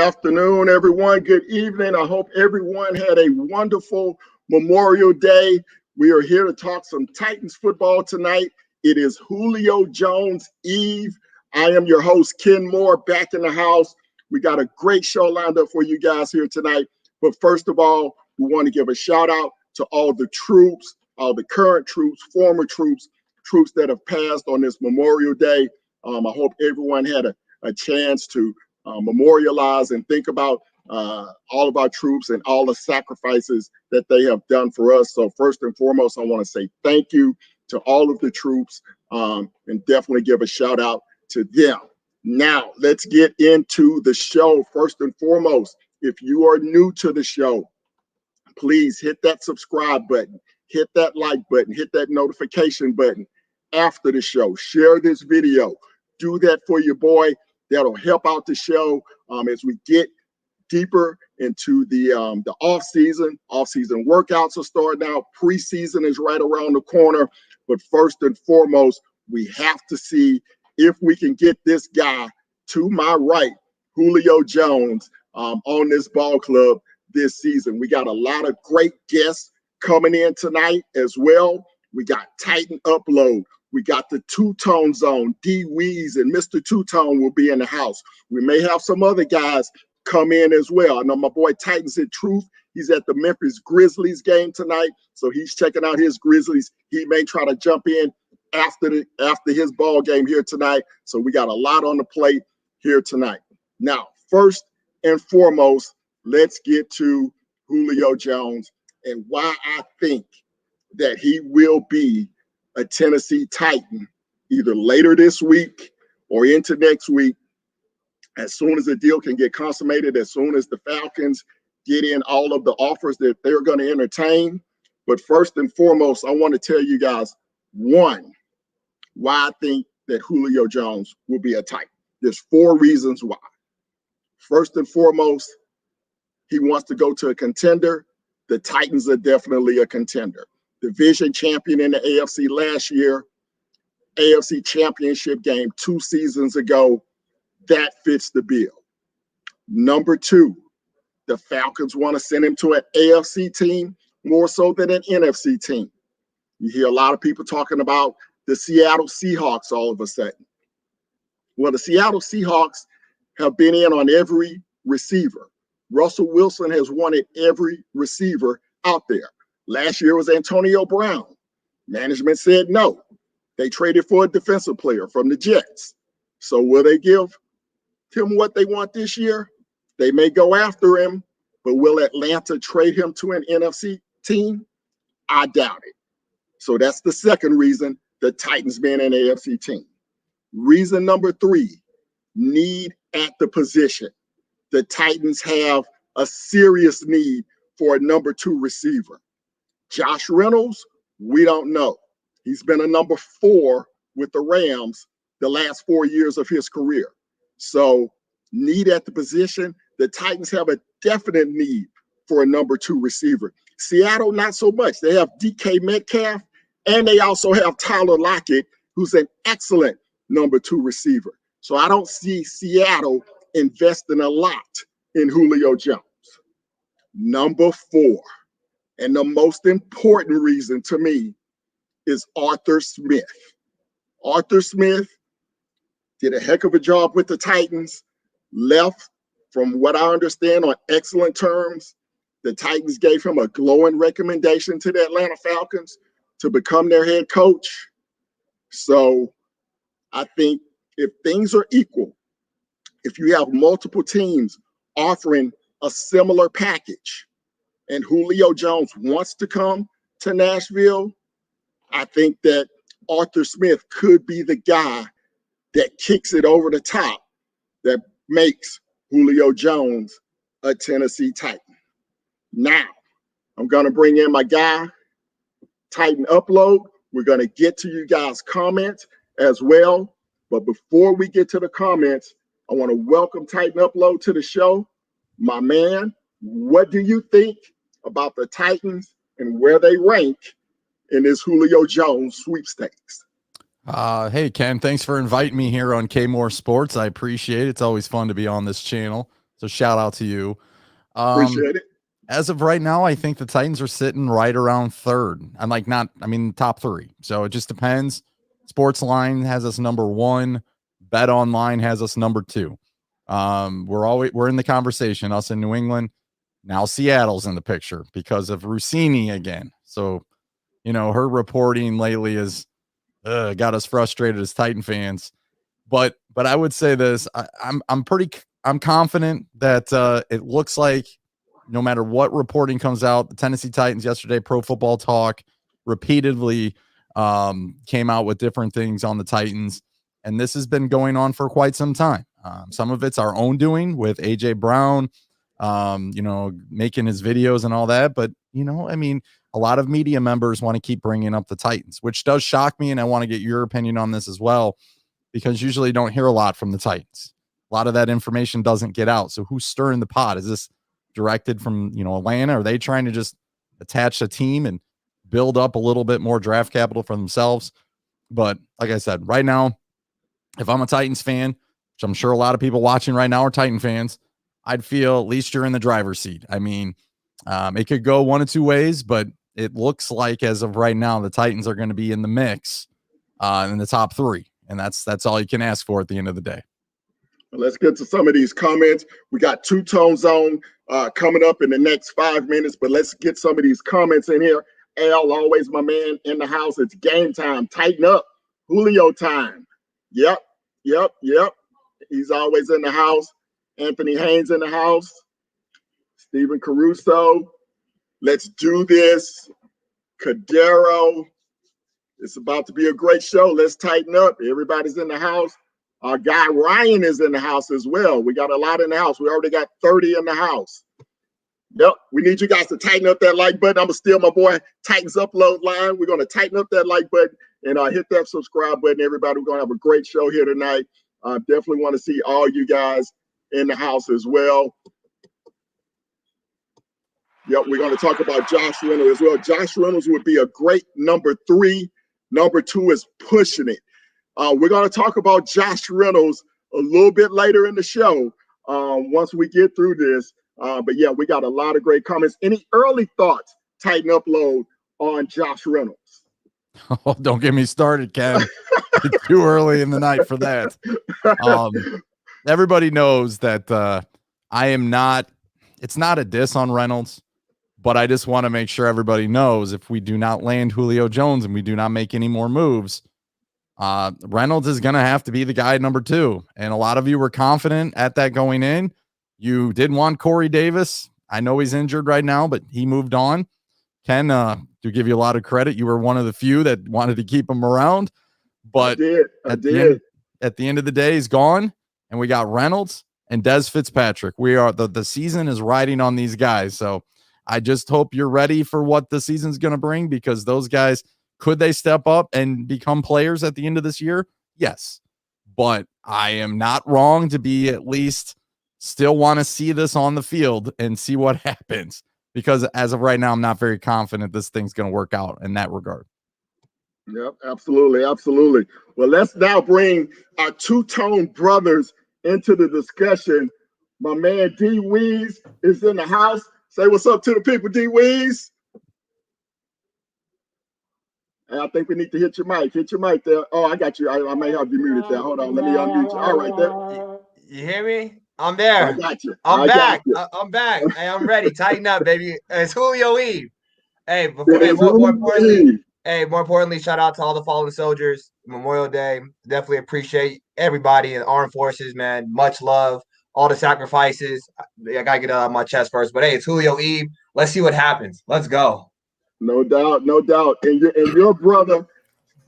afternoon, everyone. Good evening. I hope everyone had a wonderful Memorial Day. We are here to talk some Titans football tonight. It is Julio Jones Eve. I am your host, Ken Moore, back in the house. We got a great show lined up for you guys here tonight. But first of all, we want to give a shout out to all the troops, all the current troops, former troops that have passed on this Memorial Day. I hope everyone had a chance to memorialize and think about all of our troops and all the sacrifices that they have done for us. So first and foremost, I want to say thank you to all of the troops and definitely give a shout out to them. Now, let's get into the show. First and foremost, if you are new to the show, please hit that subscribe button, hit that like button, hit that notification button after the show. Share this video. Do that for your boy. That'll help out the show as we get deeper into the off season. Off season workouts are starting out. Preseason is right around the corner. But first and foremost, we have to see if we can get this guy to my right, Julio Jones, on this ball club this season. We got a lot of great guests coming in tonight as well. We got Titan Upload. We got the Two-Tone Zone. D. Weeze and Mr. Two-Tone will be in the house. We may have some other guys come in as well. I know my boy Titans in Truth. He's at the Memphis Grizzlies game tonight, so he's checking out his Grizzlies. He may try to jump in after his ball game here tonight. So we got a lot on the plate here tonight. Now, first and foremost, let's get to Julio Jones and why I think that he will be a Tennessee Titan either later this week or into next week, as soon as the deal can get consummated, as soon as the Falcons get in all of the offers that they're going to entertain. But first and foremost, I want to tell you guys, one, why I think that Julio Jones will be a Titan. There's 4 reasons why. First and foremost, he wants to go to a contender. The Titans are definitely a contender. Division champion in the AFC last year, AFC championship game 2 seasons ago. That fits the bill. Number 2, the Falcons want to send him to an AFC team more so than an NFC team. You hear a lot of people talking about the Seattle Seahawks all of a sudden. Well, the Seattle Seahawks have been in on every receiver. Russell Wilson has wanted every receiver out there. Last year was Antonio Brown. Management said no. They traded for a defensive player from the Jets. So will they give him what they want this year? They may go after him, but will Atlanta trade him to an NFC team? I doubt it. So that's the second reason the Titans being an AFC team. Reason number 3, need at the position. The Titans have a serious need for a number 2 receiver. Josh Reynolds, we don't know. He's been a number 4 with the Rams the last 4 years of his career. So need at the position. The Titans have a definite need for a number 2 receiver. Seattle, not so much. They have DK Metcalf, and they also have Tyler Lockett, who's an excellent number 2 receiver. So I don't see Seattle investing a lot in Julio Jones. Number 4, and the most important reason to me, is Arthur Smith. Arthur Smith did a heck of a job with the Titans, left, from what I understand, on excellent terms. The Titans gave him a glowing recommendation to the Atlanta Falcons to become their head coach. So I think if things are equal, if you have multiple teams offering a similar package and Julio Jones wants to come to Nashville, I think that Arthur Smith could be the guy that kicks it over the top that makes Julio Jones a Tennessee Titan. Now, I'm going to bring in my guy, Titan Upload. We're going to get to you guys' comments as well. But before we get to the comments, I want to welcome Titan Upload to the show. My man, what do you think about the Titans and where they rank in this Julio Jones sweepstakes? Hey, Ken, thanks for inviting me here on K More Sports. I appreciate it. It's always fun to be on this channel. So shout out to you. Appreciate it. As of right now, I think the Titans are sitting right around third. Top three. So it just depends. Sportsline has us number 1. Bet Online has us number 2. We're in the conversation, us in New England. Now Seattle's in the picture because of Rossini again. So, her reporting lately has got us frustrated as Titan fans. But I would say this: I'm confident that it looks like no matter what reporting comes out, the Tennessee Titans yesterday, Pro Football Talk repeatedly came out with different things on the Titans, and this has been going on for quite some time. Some of it's our own doing with AJ Brown, making his videos and all that. But a lot of media members want to keep bringing up the Titans, which does shock me, and I want to get your opinion on this as well, because usually you don't hear a lot from the Titans. A lot of that information doesn't get out. So who's stirring the pot? Is this directed from, Atlanta? Are they trying to just attach a team and build up a little bit more draft capital for themselves? But like I said, right now, if I'm a Titans fan, which I'm sure a lot of people watching right now are Titan fans, I'd feel at least you're in the driver's seat. I mean, it could go one of two ways, but it looks like as of right now, the Titans are going to be in the mix in the top 3. And that's all you can ask for at the end of the day. Let's get to some of these comments. We got Two Tone Zone coming up in the next 5 minutes, but let's get some of these comments in here. Al, always my man in the house. It's game time. Tighten up. Julio time. Yep. He's always in the house. Anthony Haynes in the house. Stephen Caruso. Let's do this. Cadero. It's about to be a great show. Let's tighten up. Everybody's in the house. Our guy Ryan is in the house as well. We got a lot in the house. We already got 30 in the house. Yep. We need you guys to tighten up that like button. I'm going to steal my boy Titans Upload line. We're going to tighten up that like button and hit that subscribe button, everybody. We're going to have a great show here tonight. Definitely want to see all you guys in the house as well. Yep, we're going to talk about Josh Reynolds as well. Josh Reynolds would be a great number 3. Number 2 is pushing it. We're going to talk about Josh Reynolds a little bit later in the show once we get through this. But yeah, we got a lot of great comments. Any early thoughts, Titan Upload, on Josh Reynolds? Oh, don't get me started, Ken. It's too early in the night for that. Everybody knows that I am not – it's not a diss on Reynolds, but I just want to make sure everybody knows if we do not land Julio Jones and we do not make any more moves, Reynolds is going to have to be the guy number 2. And a lot of you were confident at that going in. You did want Corey Davis. I know he's injured right now, but he moved on. Ken, to give you a lot of credit, you were one of the few that wanted to keep him around. But I did. At the end of the day, he's gone. And we got Reynolds and Des Fitzpatrick. We are the season is riding on these guys. So I just hope you're ready for what the season's going to bring, because those guys, could they step up and become players at the end of this year? Yes. But I am not wrong to be at least still want to see this on the field and see what happens, because as of right now, I'm not very confident this thing's going to work out in that regard. Yep, absolutely. Well, let's now bring our two-tone brothers into the discussion. My man D Weeze is in the house. Say what's up to the people, D Weeze. And I think we need to hit your mic. Hit your mic there. Oh, I got you. I may have you muted there. Hold on. Let me unmute you. All right, there. You hear me? I'm there. I got you. I'm back. I'm back. Hey, I'm ready. Tighten up, baby. It's Julio Eve. Hey, more importantly, shout out to all the fallen soldiers. Memorial Day. Definitely appreciate everybody in the armed forces, man. Much love. All the sacrifices. I gotta get it out of my chest first. But hey, it's Julio Eve. Let's see what happens. Let's go. No doubt. And your brother,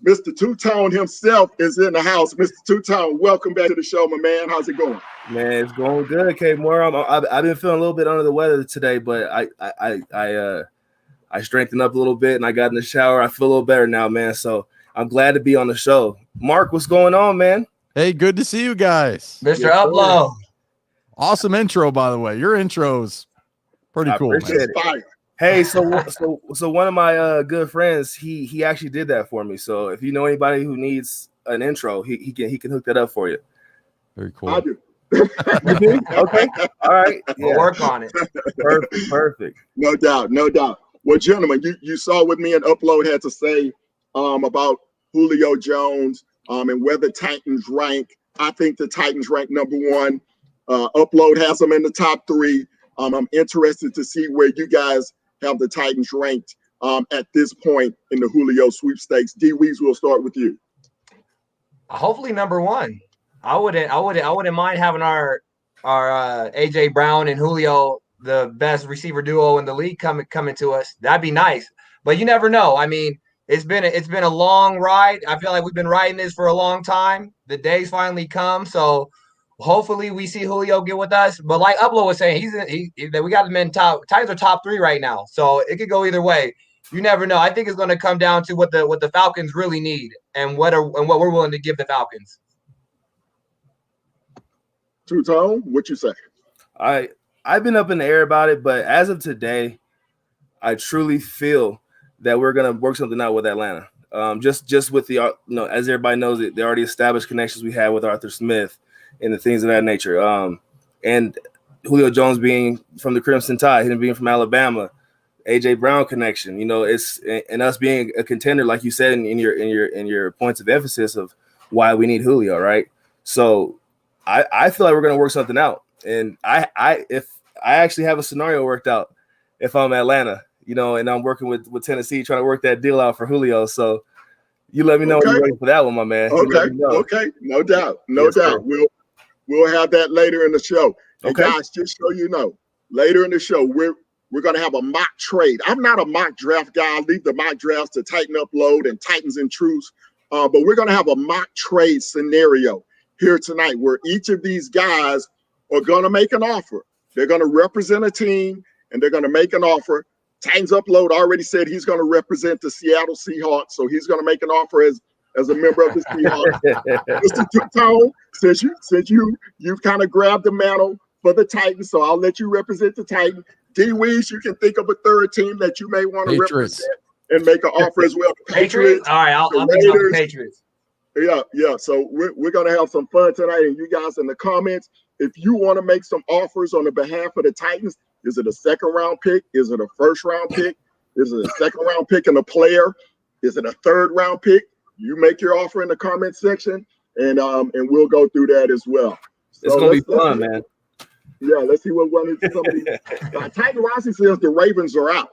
Mr. Two-Tone himself, is in the house. Mr. Two-Tone, welcome back to the show, my man. How's it going? Man, it's going good, K. Moore. I've been feeling a little bit under the weather today, but I strengthened up a little bit and I got in the shower. I feel a little better now, man. So I'm glad to be on the show. Mark, what's going on, man? Hey, good to see you guys. Mr. Upload. Awesome intro, by the way. Your intro's pretty cool. Appreciate it. Hey, so one of my good friends, he actually did that for me. So if you know anybody who needs an intro, he can hook that up for you. Very cool. I do. You think? Okay. All right. We'll Yeah. work on it. Perfect. No doubt, no doubt. Well, gentlemen, you saw what me and Upload had to say about Julio Jones and where the Titans rank. I think the Titans rank number one. Upload has them in the top three. I'm interested to see where you guys have the Titans ranked at this point in the Julio sweepstakes. D Weez, we'll start with you. Hopefully number one. I wouldn't mind having our AJ Brown and Julio, the best receiver duo in the league, coming to us. That'd be nice. But you never know. I mean, it's been a long ride. I feel like we've been riding this for a long time. The day's finally come. So hopefully we see Julio get with us. But like Upload was saying, we got him in top. Titans are top 3 right now. So it could go either way. You never know. I think it's going to come down to what the Falcons really need and what we're willing to give the Falcons. Two-Tone, what you say? I've been up in the air about it, but as of today, I truly feel that we're gonna work something out with Atlanta. Just with the as everybody knows, the already established connections we have with Arthur Smith and the things of that nature. And Julio Jones being from the Crimson Tide, him being from Alabama, AJ Brown connection. It's and us being a contender, like you said in your points of emphasis of why we need Julio, right? So I feel like we're gonna work something out. And if I actually have a scenario worked out if I'm Atlanta, and I'm working with Tennessee trying to work that deal out for Julio. So you let me know when you're ready for that one, my man. Okay, no doubt. Yes, Sir. We'll have that later in the show. And okay. Guys, just so you know, later in the show, we're gonna have a mock trade. I'm not a mock draft guy. I leave the mock drafts to Titan Upload and Titans and Truths. But we're gonna have a mock trade scenario here tonight where each of these guys are going to make an offer. They're going to represent a team, and they're going to make an offer. Titans Upload already said he's going to represent the Seattle Seahawks, so he's going to make an offer as a member of the Seahawks. Mr. Two-Tone, since you've kind of grabbed the mantle for the Titans, so I'll let you represent the Titans. D. Weez, you can think of a third team that you may want to represent and make an offer as well. Patriots? All right, I'll think about the Patriots. Yeah. So we're going to have some fun tonight. And you guys in the comments, if you want to make some offers on the behalf of the Titans, is it a second-round pick? Is it a first-round pick? Is it a second-round pick and a player? Is it a third-round pick? You make your offer in the comment section, and we'll go through that as well. So it's going to be fun, man. Yeah, let's see what one of somebody. Titan Rossi says the Ravens are out.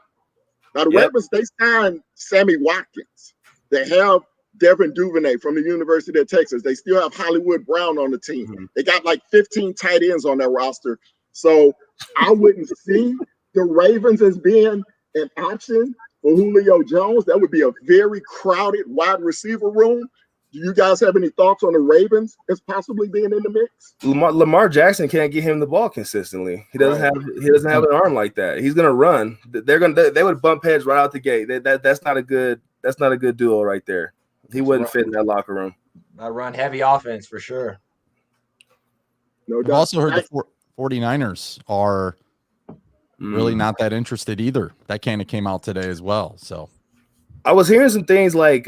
Now, the Ravens, they signed Sammy Watkins. They have Devin Duvernay from the University of Texas. They still have Hollywood Brown on the team. Mm-hmm. They got like 15 tight ends on their roster. So I wouldn't see the Ravens as being an option for Julio Jones. That would be a very crowded wide receiver room. Do you guys have any thoughts on the Ravens as possibly being in the mix? Lamar Jackson can't get him the ball consistently. He doesn't have an arm like that. He's gonna run. They would bump heads right out the gate. That's not a good duo right there. He wouldn't fit in that locker room. I run heavy offense for sure. No doubt. I've also heard the 49ers are really not that interested either. That kind of came out today as well. So I was hearing some things like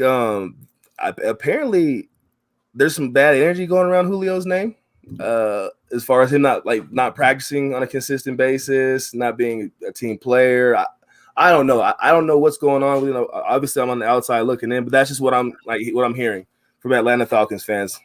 apparently there's some bad energy going around Julio's name as far as him not practicing on a consistent basis, not being a team player. I don't know. I don't know what's going on. Obviously I'm on the outside looking in, but that's just what I'm hearing from Atlanta Falcons fans.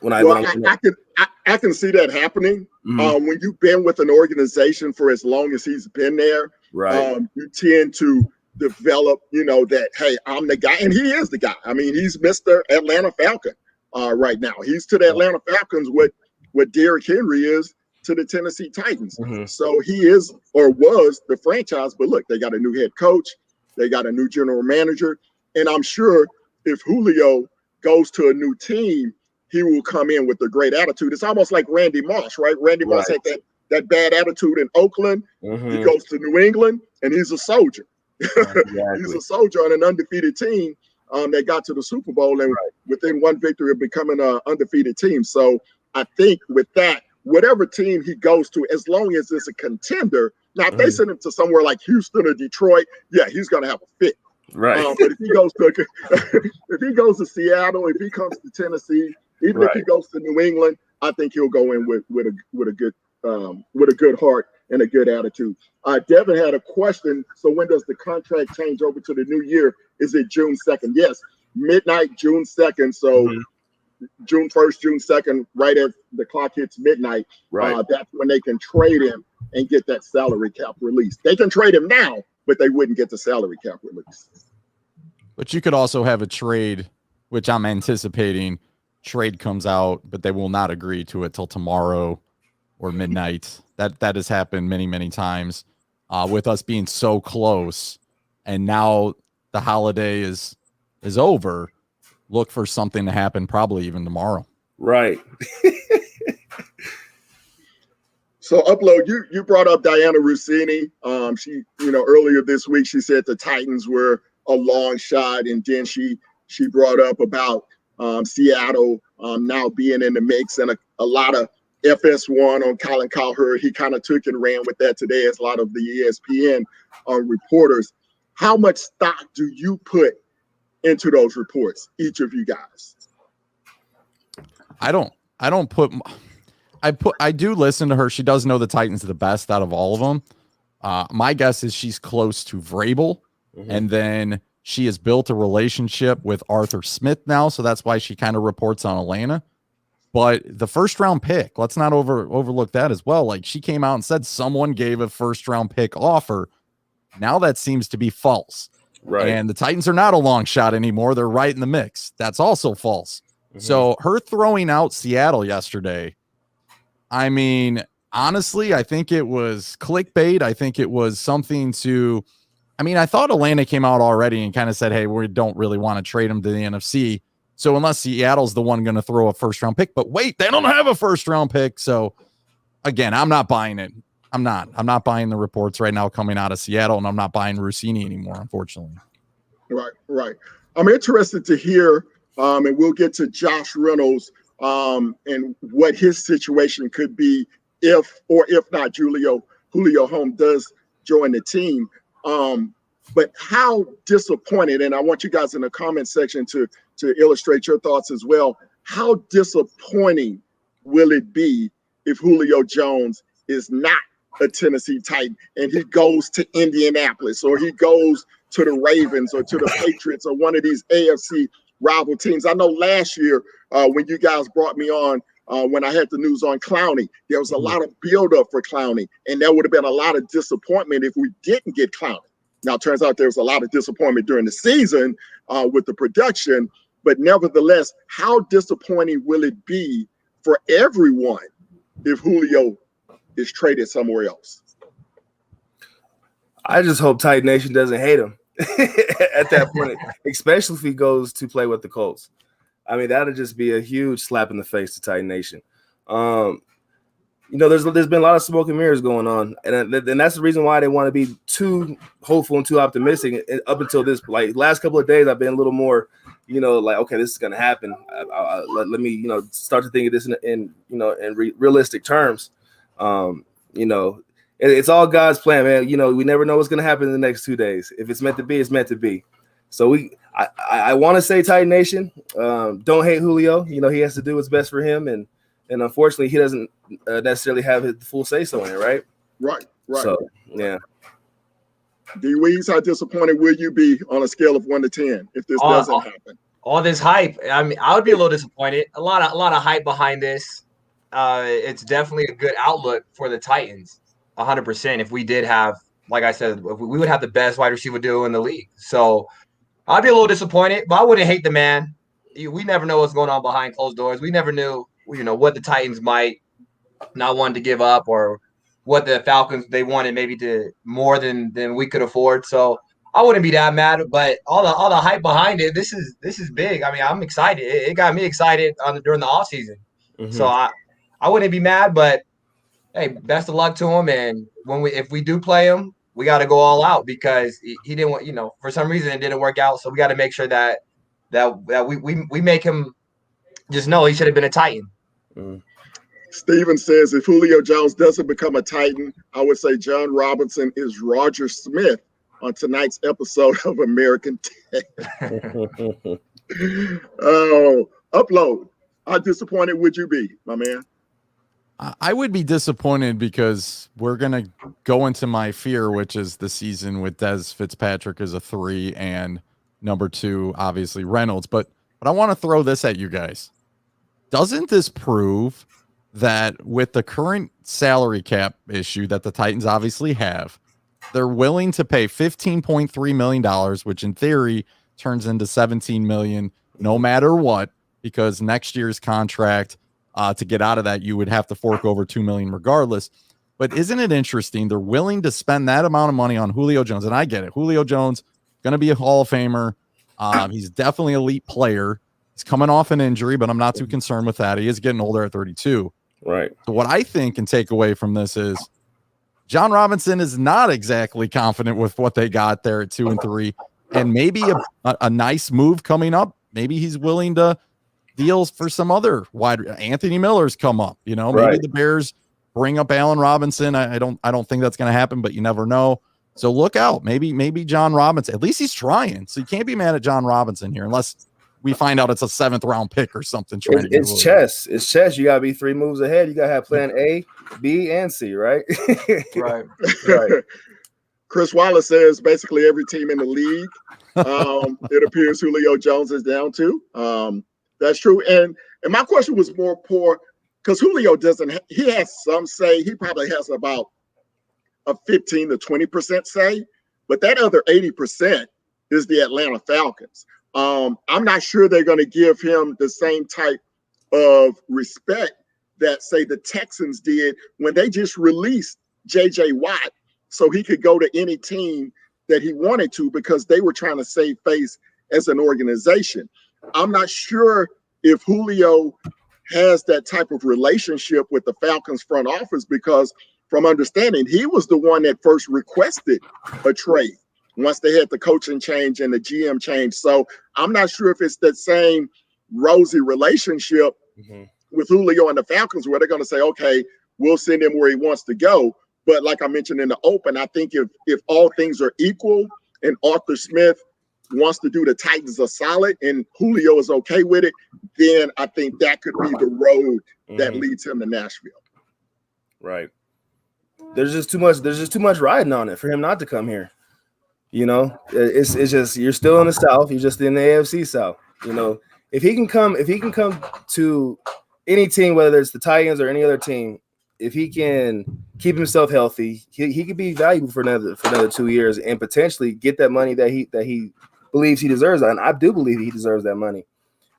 I can see that happening. Mm-hmm. When you've been with an organization for as long as he's been there, right? You tend to develop, that, hey, I'm the guy, and he is the guy. I mean, he's Mr. Atlanta Falcon right now. He's to the Atlanta Falcons what Derrick Henry is to the Tennessee Titans. Mm-hmm. So he is or was the franchise, but look, they got a new head coach, they got a new general manager, and I'm sure if Julio goes to a new team, he will come in with a great attitude. It's almost like Randy Moss, right? Randy Moss had that bad attitude in Oakland. Mm-hmm. He goes to New England, and he's a soldier. Exactly. He's a soldier on an undefeated team that got to the Super Bowl and within one victory of becoming an undefeated team. So I think with that, whatever team he goes to, as long as it's a contender, now if they send him to somewhere like Houston or Detroit, yeah, he's going to have a fit. Right. But if he goes to Seattle, if he comes to Tennessee, even if he goes to New England, I think he'll go in with a good heart and a good attitude. Devin had a question. So when does the contract change over to the new year? Is it June 2nd? Yes, midnight, June 2nd. So June 1st, June 2nd, right as the clock hits midnight, that's when they can trade him and get that salary cap release. They can trade him now, but they wouldn't get the salary cap release. But you could also have a trade, which I'm anticipating. Trade comes out, but they will not agree to it till tomorrow or midnight. That has happened many, many times with us being so close. And now the holiday is over. Look for something to happen probably even tomorrow. Right. So Upload, you brought up Diana Rossini. She, earlier this week, she said the Titans were a long shot. And then she brought up about Seattle now being in the mix, and a lot of FS1 on Colin Cowherd. He kind of took and ran with that today, as a lot of the ESPN reporters. How much stock do you put into those reports, each of you guys? I do listen to her. She does know the Titans the best out of all of them. My guess is she's close to Vrabel, and then she has built a relationship with Arthur Smith now, so that's why she kind of reports on Atlanta. But the first round pick, let's not overlook that as well. Like, she came out and said someone gave a first round pick offer. Now that seems to be false. Right. And the Titans are not a long shot anymore. They're right in the mix. That's also false. So her throwing out Seattle yesterday, I mean, honestly, I think it was clickbait. I think it was something to, I thought Atlanta came out already and kind of said, hey, we don't really want to trade him to the NFC. So unless Seattle's the one going to throw a first round pick, but wait, they don't have a first round pick. So again, I'm not buying it. I'm not buying the reports right now coming out of Seattle, and I'm not buying Rossini anymore, unfortunately. Right. I'm interested to hear, and we'll get to Josh Reynolds and what his situation could be if not Julio Home does join the team. But how disappointed, and I want you guys in the comment section to illustrate your thoughts as well. How disappointing will it be if Julio Jones is not a Tennessee Titan and he goes to Indianapolis, or he goes to the Ravens, or to the Patriots, or one of these AFC rival teams? I know last year when you guys brought me on, when I had the news on Clowney, there was a lot of buildup for Clowney, and there would have been a lot of disappointment if we didn't get Clowney. Now, it turns out there was a lot of disappointment during the season with the production, but nevertheless, how disappointing will it be for everyone if Julio is traded somewhere else? I just hope Titan Nation doesn't hate him at that point, especially if he goes to play with the Colts. That'll just be a huge slap in the face to Titan Nation. There's been a lot of smoke and mirrors going on, and that's the reason why they want to be too hopeful and too optimistic. And up until this, last couple of days, I've been a little more, okay, this is going to happen. Let me, start to think of this in realistic terms. It's all God's plan, man. We never know what's going to happen in the next 2 days. If it's meant to be, it's meant to be. So I want to say, Titan Nation, don't hate Julio. He has to do what's best for him, and unfortunately, he doesn't necessarily have his full say so in it, right? Right. So, yeah. D. Weeds, how disappointed will you be on a scale of 1 to 10 if this doesn't happen? All this hype. I would be a little disappointed. A lot of hype behind this. It's definitely a good outlook for the Titans, 100%. If we did have, like I said, we would have the best wide receiver duo in the league. So I'd be a little disappointed, but I wouldn't hate the man. We never know what's going on behind closed doors. We never knew, what the Titans might not want to give up, or what the Falcons, they wanted maybe to more than we could afford. So I wouldn't be that mad, but all the hype behind it, this is big. I'm excited. It got me excited during the offseason. So I wouldn't be mad, but hey, best of luck to him. And if we do play him, we got to go all out, because he didn't want, for some reason it didn't work out. So we got to make sure that we make him just know he should have been a Titan. Steven says, if Julio Jones doesn't become a Titan, I would say John Robinson is Roger Smith on tonight's episode of American Tech. Upload. How disappointed would you be, my man? I would be disappointed because we're going to go into my fear, which is the season with Des Fitzpatrick as a 3 and number 2, obviously Reynolds. But I want to throw this at you guys. Doesn't this prove that with the current salary cap issue that the Titans obviously have, they're willing to pay $15.3 million, which in theory turns into $17 million no matter what, because next year's contract, to get out of that, you would have to fork over $2 million regardless. But isn't it interesting? They're willing to spend that amount of money on Julio Jones. And I get it. Julio Jones, going to be a Hall of Famer. He's definitely an elite player. He's coming off an injury, but I'm not too concerned with that. He is getting older at 32. Right. So what I think and take away from this is John Robinson is not exactly confident with what they got there at 2 and 3. And maybe a nice move coming up. Maybe he's willing to deals for some other wide. Anthony Miller's come up, maybe the Bears bring up Allen Robinson. I don't think that's going to happen, but you never know. So look out. Maybe John Robinson, at least he's trying. So you can't be mad at John Robinson here unless we find out it's a 7th round pick or something. It's chess. It's chess. You got to be 3 moves ahead. You got to have plan A, B, and C, right? Right. Chris Wallace says basically every team in the league, it appears Julio Jones is down to. That's true. And my question was more poor because Julio he has some say. He probably has about a 15 to 20% say, but that other 80% is the Atlanta Falcons. I'm not sure they're going to give him the same type of respect that, say, the Texans did when they just released J.J. Watt so he could go to any team that he wanted to because they were trying to save face as an organization. I'm not sure if Julio has that type of relationship with the Falcons front office because from understanding, he was the one that first requested a trade once they had the coaching change and the GM change. So I'm not sure if it's that same rosy relationship with Julio and the Falcons where they're going to say, okay, we'll send him where he wants to go. But like I mentioned in the open, I think if all things are equal and Arthur Smith wants to do the Titans a solid and Julio is okay with it, then I think that could be the road that leads him to Nashville. Right. There's just too much riding on it for him not to come here. It's just you're still in the South, you're just in the AFC South. If he can come to any team, whether it's the Titans or any other team, if he can keep himself healthy, he could be valuable for another 2 years and potentially get that money that he believes he deserves. And I do believe he deserves that money.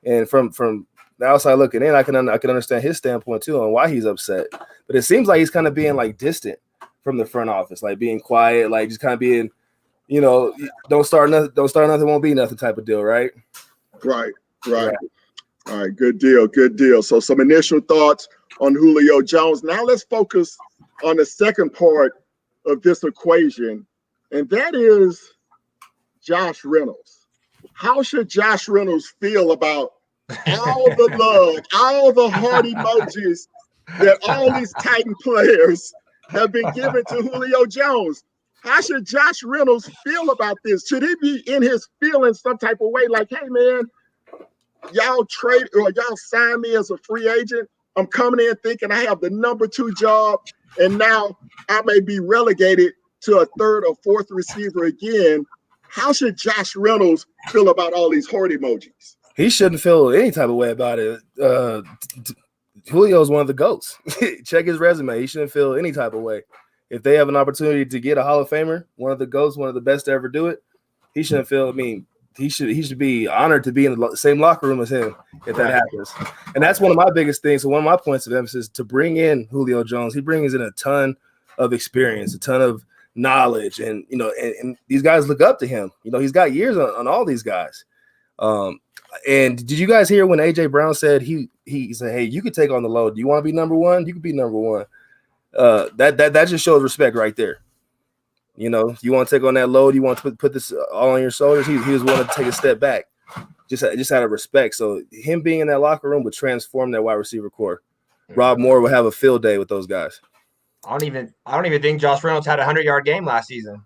And from the outside looking in, I can understand his standpoint too on why he's upset. But it seems like he's kind of being like distant from the front office, like being quiet, like just kind of being, don't start nothing, won't be nothing type of deal, right? Right. All right, good deal. So some initial thoughts on Julio Jones. Now let's focus on the second part of this equation, and that is Josh Reynolds. How should Josh Reynolds feel about all the love, all the heart emojis that all these Titan players have been given to Julio Jones? How should Josh Reynolds feel about this? Should he be in his feelings some type of way like, hey, man, y'all trade or y'all sign me as a free agent? I'm coming in thinking I have the number 2 job, and now I may be relegated to a 3rd or 4th receiver again. How should Josh Reynolds feel about all these heart emojis? He shouldn't feel any type of way about it. Julio is one of the GOATs. Check his resume. He shouldn't feel any type of way. If they have an opportunity to get a Hall of Famer, one of the GOATs, one of the best to ever do it, he shouldn't feel. He should be honored to be in the same locker room as him if that happens. And that's one of my biggest things. So one of my points of emphasis to bring in Julio Jones. He brings in a ton of experience, a ton of knowledge, and and these guys look up to him. He's got years on all these guys. And did you guys hear when AJ Brown said he said, hey, you could take on the load. Do you want to be number 1? You could be number 1. That just shows respect right there. You want to take on that load. You want to put this all on your shoulders. He was willing to take a step back, just out of respect. So him being in that locker room would transform that wide receiver core. Rob Moore would have a field day with those guys. I don't even think Josh Reynolds had a 100-yard game last season.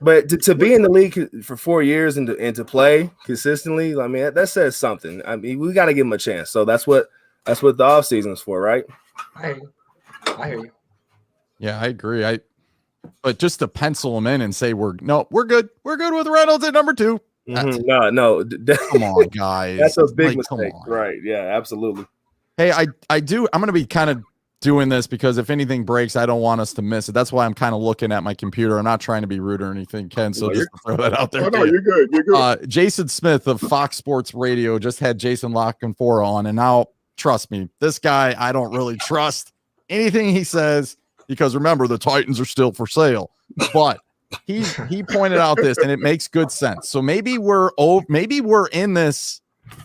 But to be in the league for 4 years and to play consistently, I mean, that says something. I mean, we got to give him a chance. So that's what That's what the offseason is for, right? I hear you. I hear you. Yeah, I agree. But just to pencil them in and say we're good. We're good with Reynolds at number 2. Mm-hmm. No. Come on, guys. That's a big mistake. Come on. Right. Yeah, absolutely. Hey, I'm going to be kind of doing this because if anything breaks, I don't want us to miss it. That's why I'm kind of looking at my computer. I'm not trying to be rude or anything, Ken. So just to throw that out there. Oh, no, you're good. You're good. Jason Smith of Fox Sports Radio just had Jason Lockenfora on. And now, trust me, this guy, I don't really trust anything he says because remember, the Titans are still for sale. But he pointed out this and it makes good sense. So maybe we're in this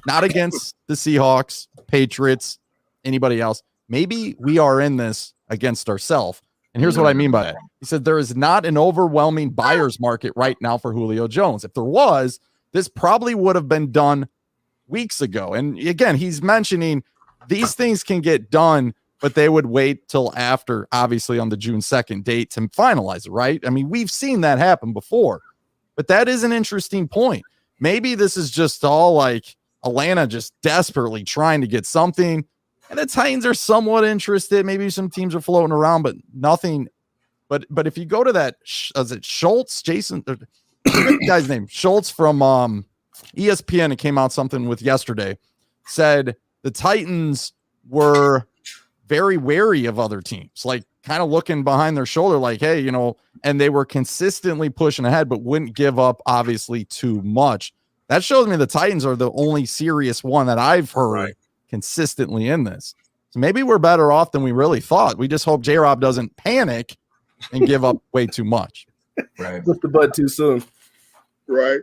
not against the Seahawks, Patriots, anybody else. Maybe we are in this against ourselves. And here's what I mean by that. He said there is not an overwhelming buyer's market right now for Julio Jones. If there was, this probably would have been done weeks ago. And again, he's mentioning these things can get done, but they would wait till after, obviously, on the June 2nd date to finalize it, right? I mean, we've seen that happen before. But that is an interesting point. Maybe this is just all like Atlanta just desperately trying to get something. And the Titans are somewhat interested. Maybe some teams are floating around, but nothing. But if you go to that, is it Schultz, Jason, the guy's name, Schultz from ESPN, it came out something with yesterday, said the Titans were very wary of other teams, like kind of looking behind their shoulder, like, hey, and they were consistently pushing ahead, but wouldn't give up, obviously, too much. That shows me the Titans are the only serious one that I've heard consistently in this. So maybe we're better off than we really thought. We just hope J-Rob doesn't panic and give up way too much. Right. Put the bud too soon. Right.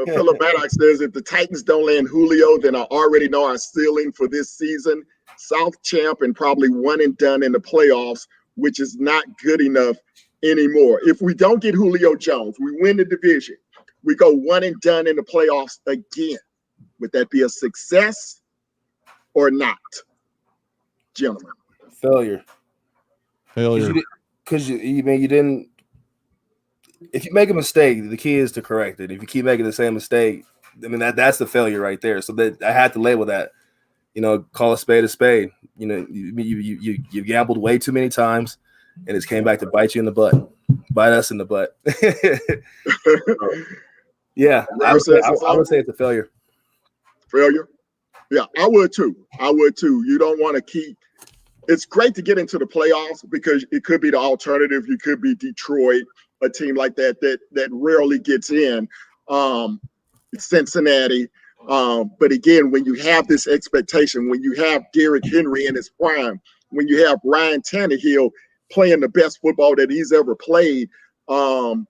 Philip Maddox says if the Titans don't land Julio, then I already know our ceiling for this season. South champ and probably one and done in the playoffs, which is not good enough anymore. If we don't get Julio Jones, we win the division. We go one and done in the playoffs again. Would that be a success or not, gentlemen? Failure. Because you didn't. If you make a mistake, the key is to correct it. If you keep making the same mistake, I mean that's the failure right there. So that I had to label that. Call a spade a spade. You gambled way too many times, and it's came back to bite you in the butt, bite us in the butt. Yeah, I would say it's a failure. Failure. Yeah, I would too. You don't want to keep. It's great to get into the playoffs because it could be the alternative. You could be Detroit, a team like that rarely gets in. Cincinnati. But again, when you have this expectation, when you have Derrick Henry in his prime, when you have Ryan Tannehill playing the best football that he's ever played, then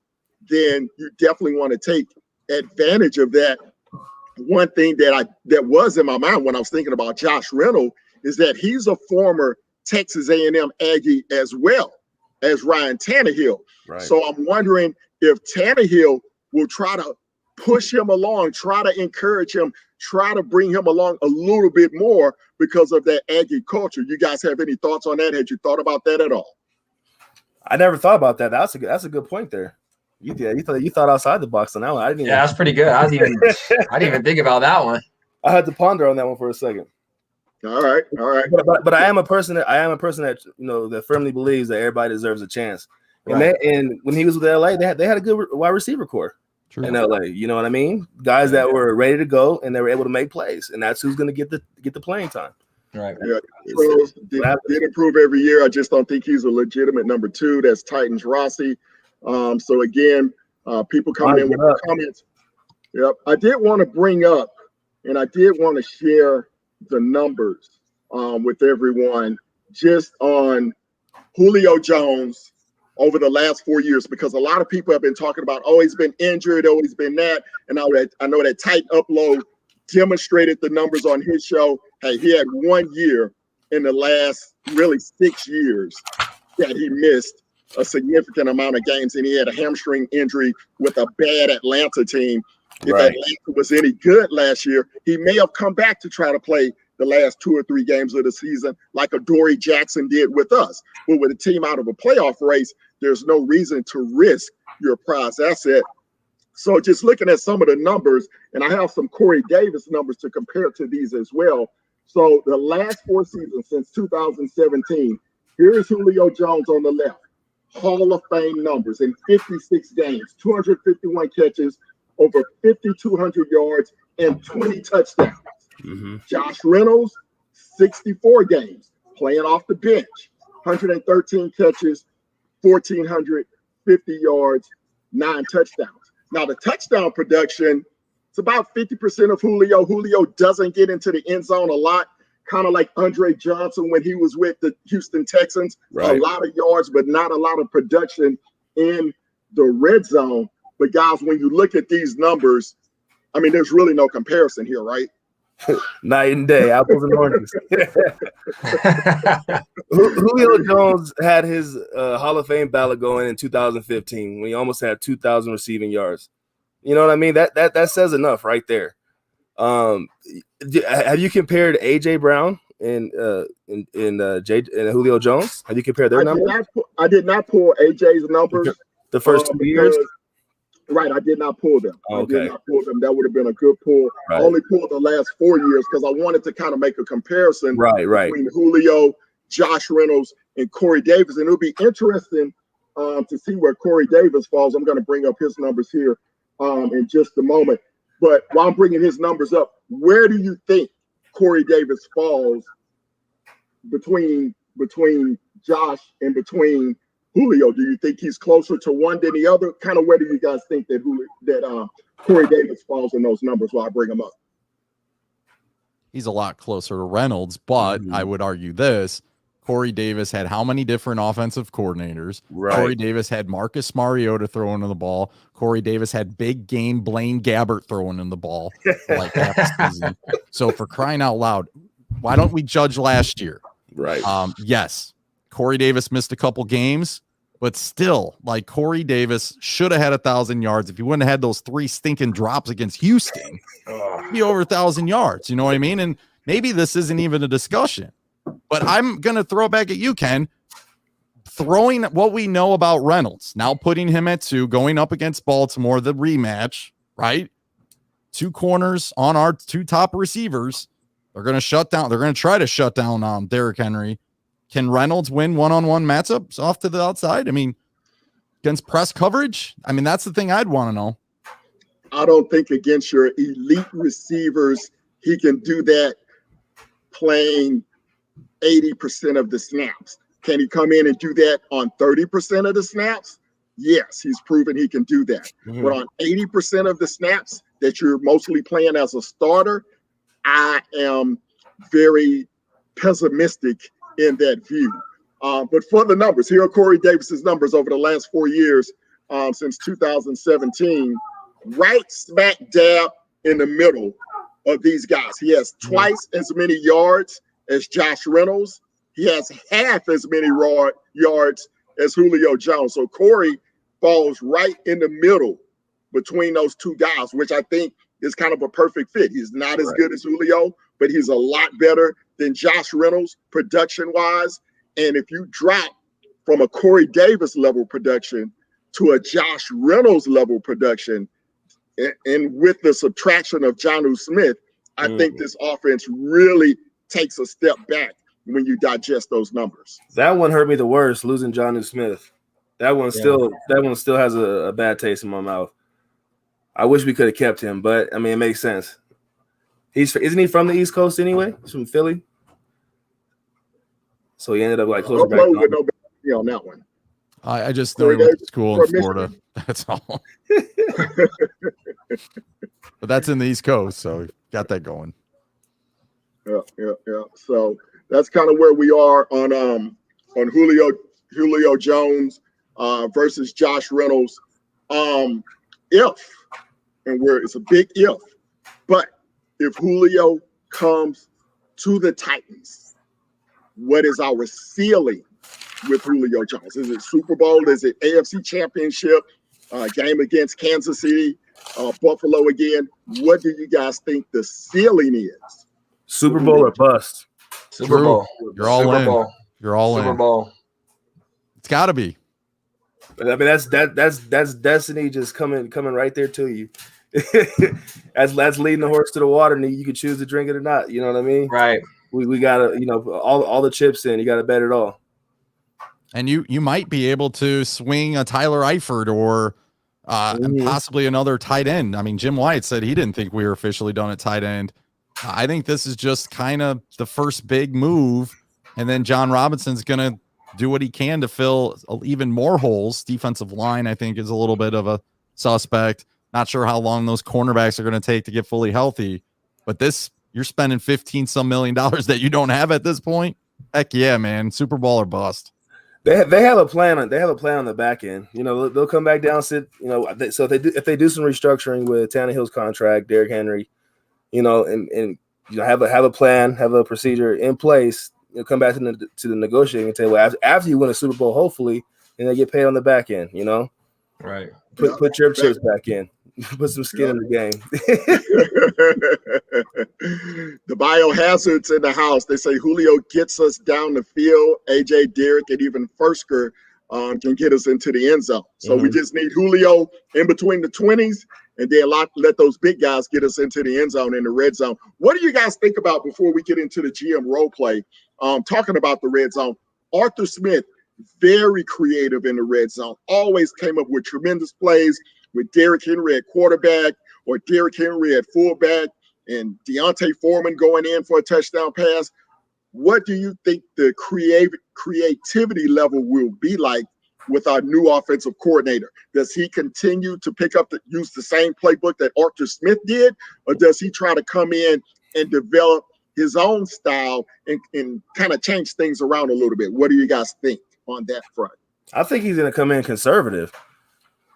you definitely want to take advantage of that. One thing that was in my mind when I was thinking about Josh Reynolds is that he's a former Texas A&M Aggie as well as Ryan Tannehill. Right. So I'm wondering if Tannehill will try to push him along, try to encourage him, try to bring him along a little bit more because of that Aggie culture. You guys have any thoughts on that? Had you thought about that at all? I never thought about that. That's a good point there. You thought outside the box on that one. I didn't. That's pretty good. I didn't even think about that one. I had to ponder on that one for a second. All right. But I am a person that that firmly believes that everybody deserves a chance. Right. And when he was with LA, they had a good wide receiver core. True. In LA, you know what I mean? Guys that were ready to go and they were able to make plays, and that's who's going to get the playing time. Right. Yeah. Did improve every year. I just don't think he's a legitimate number 2. That's Titans Rossi. So again, people coming in with comments. Yep. I did want to bring up, and I did want to share the numbers with everyone just on Julio Jones over the last 4 years, because a lot of people have been talking about, he's been injured, he's been that. And I know that Tight Upload demonstrated the numbers on his show. Hey, he had 1 year in the last really 6 years that he missed a significant amount of games, and he had a hamstring injury with a bad Atlanta team. If Atlanta was any good last year, he may have come back to try to play the last 2 or 3 games of the season like a Dory Jackson did with us. But with a team out of a playoff race, there's no reason to risk your prize asset. So just looking at some of the numbers, and I have some Corey Davis numbers to compare to these as well. So the last 4 seasons since 2017, here is Julio Jones on the left. Hall of Fame numbers in 56 games, 251 catches, over 5,200 yards, and 20 touchdowns. Mm-hmm. Josh Reynolds, 64 games, playing off the bench, 113 catches, 1,450 yards, 9 touchdowns. Now, the touchdown production, it's about 50% of Julio. Julio doesn't get into the end zone a lot, kind of like Andre Johnson when he was with the Houston Texans. Right. A lot of yards, but not a lot of production in the red zone. But, guys, when you look at these numbers, I mean, there's really no comparison here, right? Night and day, apples and oranges. Julio Jones had his Hall of Fame ballot going in 2015 when he almost had 2,000 receiving yards. You know what I mean? That says enough right there. Have you compared AJ Brown and Julio Jones? Have you compared their numbers? I did not pull AJ's numbers the first 2 years. Right, I did not pull them. Okay. I did not pull them. That would have been a good pull. Right. I only pulled the last 4 years because I wanted to kind of make a comparison between Julio, Josh Reynolds, and Corey Davis. And it'll be interesting to see where Corey Davis falls. I'm going to bring up his numbers here in just a moment. But while I'm bringing his numbers up, where do you think Corey Davis falls between Josh and between Julio? Do you think he's closer to one than the other? Kind of where do you guys think that Corey Davis falls in those numbers while I bring him up? He's a lot closer to Reynolds, but I would argue this. Corey Davis had how many different offensive coordinators? Right. Corey Davis had Marcus Mariota throwing in the ball. Corey Davis had big game Blaine Gabbert throwing in the ball for like half the season. So for crying out loud, why don't we judge last year? Right. Yes, Corey Davis missed a couple games, but still, like Corey Davis should have had 1,000 yards. If he wouldn't have had those 3 stinking drops against Houston, he'd be over 1,000 yards. You know what I mean? And maybe this isn't even a discussion, but I'm going to throw back at you, Ken, throwing what we know about Reynolds, now putting him at 2, going up against Baltimore, the rematch, right? 2 corners on our 2 top receivers. They're going to shut down. They're going to try to shut down Derrick Henry. Can Reynolds win one-on-one matchups off to the outside? I mean, against press coverage? I mean, that's the thing I'd want to know. I don't think against your elite receivers, he can do that playing 80% of the snaps. Can he come in and do that on 30% of the snaps? Yes, he's proven he can do that. Mm-hmm. But on 80% of the snaps that you're mostly playing as a starter, I am very pessimistic in that view. But for the numbers, here are Corey Davis's numbers over the last 4 years since 2017, right smack dab in the middle of these guys. He has twice as many yards as Josh Reynolds. He has half as many yards as Julio Jones. So Corey falls right in the middle between those 2 guys, which I think is kind of a perfect fit. He's not as good as Julio, but he's a lot better than Josh Reynolds production-wise. And if you drop from a Corey Davis level production to a Josh Reynolds level production, and with the subtraction of Jonnu Smith, I think this offense really takes a step back when you digest those numbers. That one hurt me the worst, losing Jonnu Smith. That one still has a bad taste in my mouth. I wish we could have kept him, but I mean, it makes sense. Isn't he from the East Coast anyway? He's from Philly. So he ended up like closer back with no on that one. I just know he went to school in Florida. That's all. But that's in the East Coast, so got that going. Yeah. So that's kind of where we are on Julio Jones versus Josh Reynolds. It's a big if, but if Julio comes to the Titans, what is our ceiling with Julio Jones? Is it Super Bowl? Is it AFC Championship? Game against Kansas City, Buffalo again? What do you guys think the ceiling is? Super Bowl or bust? Super Bowl. You're all Super in. Bowl. You're all Super in. Bowl. It's got to be. I mean, that's destiny just coming right there to you. that's leading the horse to the water, and you can choose to drink it or not. You know what I mean? Right. we gotta, all the chips in. You gotta bet it all. And you might be able to swing a Tyler Eifert or and possibly another tight end. I mean, Jim White said he didn't think we were officially done at tight end. I think this is just kind of the first big move, and then John Robinson's going to do what he can to fill even more holes. Defensive line, I think, is a little bit of a suspect. Not sure how long those cornerbacks are going to take to get fully healthy, but you're spending $15-some million that you don't have at this point. Heck yeah, man. Super Bowl or bust. They have a plan. They have a plan on the back end. They'll come back down, sit. So if they do some restructuring with Tannehill's contract, Derrick Henry, and have a plan, have a procedure in place. Come back to the negotiating table after you win a Super Bowl, hopefully, and they get paid on the back end. Right. Put your chips back in. Put some skin in the game. The biohazards in the house. They say Julio gets us down the field. AJ, Derrick, and even Fursker can get us into the end zone. So we just need Julio in between the 20s, and then let those big guys get us into the end zone in the red zone. What do you guys think about before we get into the GM role play? Talking about the red zone, Arthur Smith, very creative in the red zone. Always came up with tremendous plays with Derrick Henry at quarterback or Derrick Henry at fullback and Deontay Foreman going in for a touchdown pass. What do you think the creativity level will be like with our new offensive coordinator? Does he continue to use the same playbook that Arthur Smith did, or does he try to come in and develop his own style and kind of change things around a little bit? What do you guys think on that front? I think he's going to come in conservative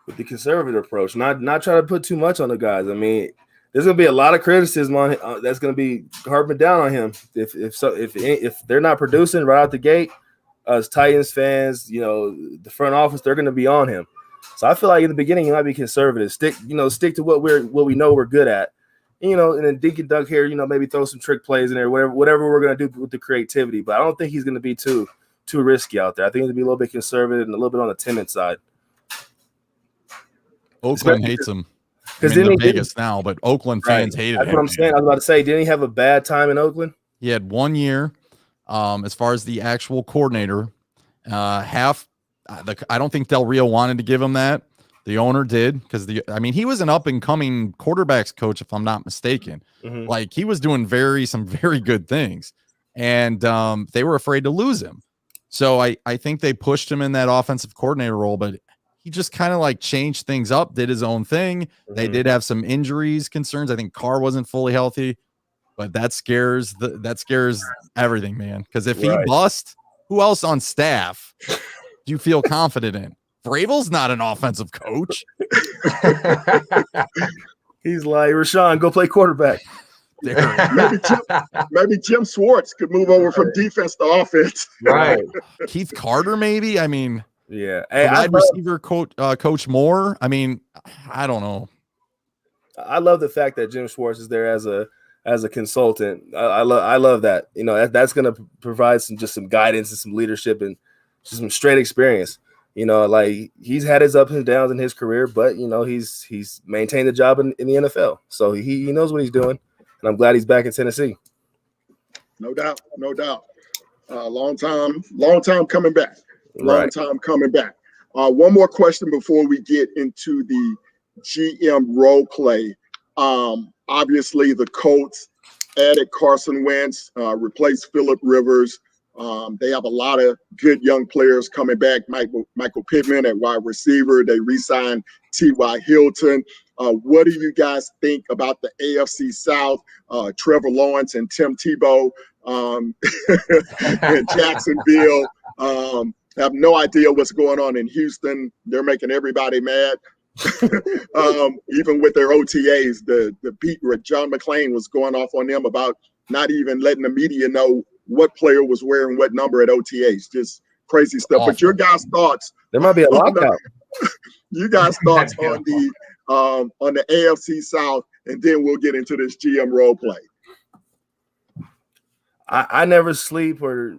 with the conservative approach, not try to put too much on the guys. I mean, there's going to be a lot of criticism on that's going to be harping down on him if they're not producing right out the gate. As Titans fans, the front office, they're going to be on him. So I feel like in the beginning he might be conservative, stick to what we know we're good at, and then dink and dunk here, maybe throw some trick plays in there, whatever we're going to do with the creativity. But I don't think he's going to be too risky out there. I think he's going to be a little bit conservative and a little bit on the timid side. Oakland hates him. Because they're Vegas now, but Oakland fans hated him. That's what I'm saying. I was about to say, didn't he have a bad time in Oakland? He had 1 year. As far as the actual coordinator, I don't think Del Rio wanted to give him that. The owner did, because he was an up and coming quarterbacks coach, if I'm not mistaken. Like, he was doing some very good things, and they were afraid to lose him. So I think they pushed him in that offensive coordinator role, but he just kind of like changed things up, did his own thing. They did have some injuries concerns. I think Carr wasn't fully healthy, but that scares everything, man. Because if he busts, who else on staff do you feel confident in? Vrabel's not an offensive coach. He's like, Rashawn, go play quarterback. Maybe Jim Schwartz could move over from defense to offense. Right. Keith Carter, maybe. I mean, yeah. Hey, wide receiver coach Moore. I mean, I don't know. I love the fact that Jim Schwartz is there as a consultant. I love that. That's going to provide some guidance and some leadership and just some straight experience. Like, he's had his ups and downs in his career, but he's maintained the job in the NFL, so he knows what he's doing, and I'm glad he's back in Tennessee. No doubt. Long time coming back. Time coming back. One more question before we get into the GM role play. Obviously, the Colts added Carson Wentz, replaced Phillip Rivers. They have a lot of good young players coming back. Michael Pittman at wide receiver. They re-signed T.Y. Hilton. What do you guys think about the AFC South? Trevor Lawrence and Tim Tebow in Jacksonville. I have no idea what's going on in Houston. They're making everybody mad. Even with their OTAs, the beat where John McClain was going off on them about not even letting the media know what player was wearing what number at OTAs. Just crazy stuff. Awful. But your guys' thoughts? There might be a lockout. You guys' thoughts on the AFC South, and then we'll get into this GM role play. I never sleep or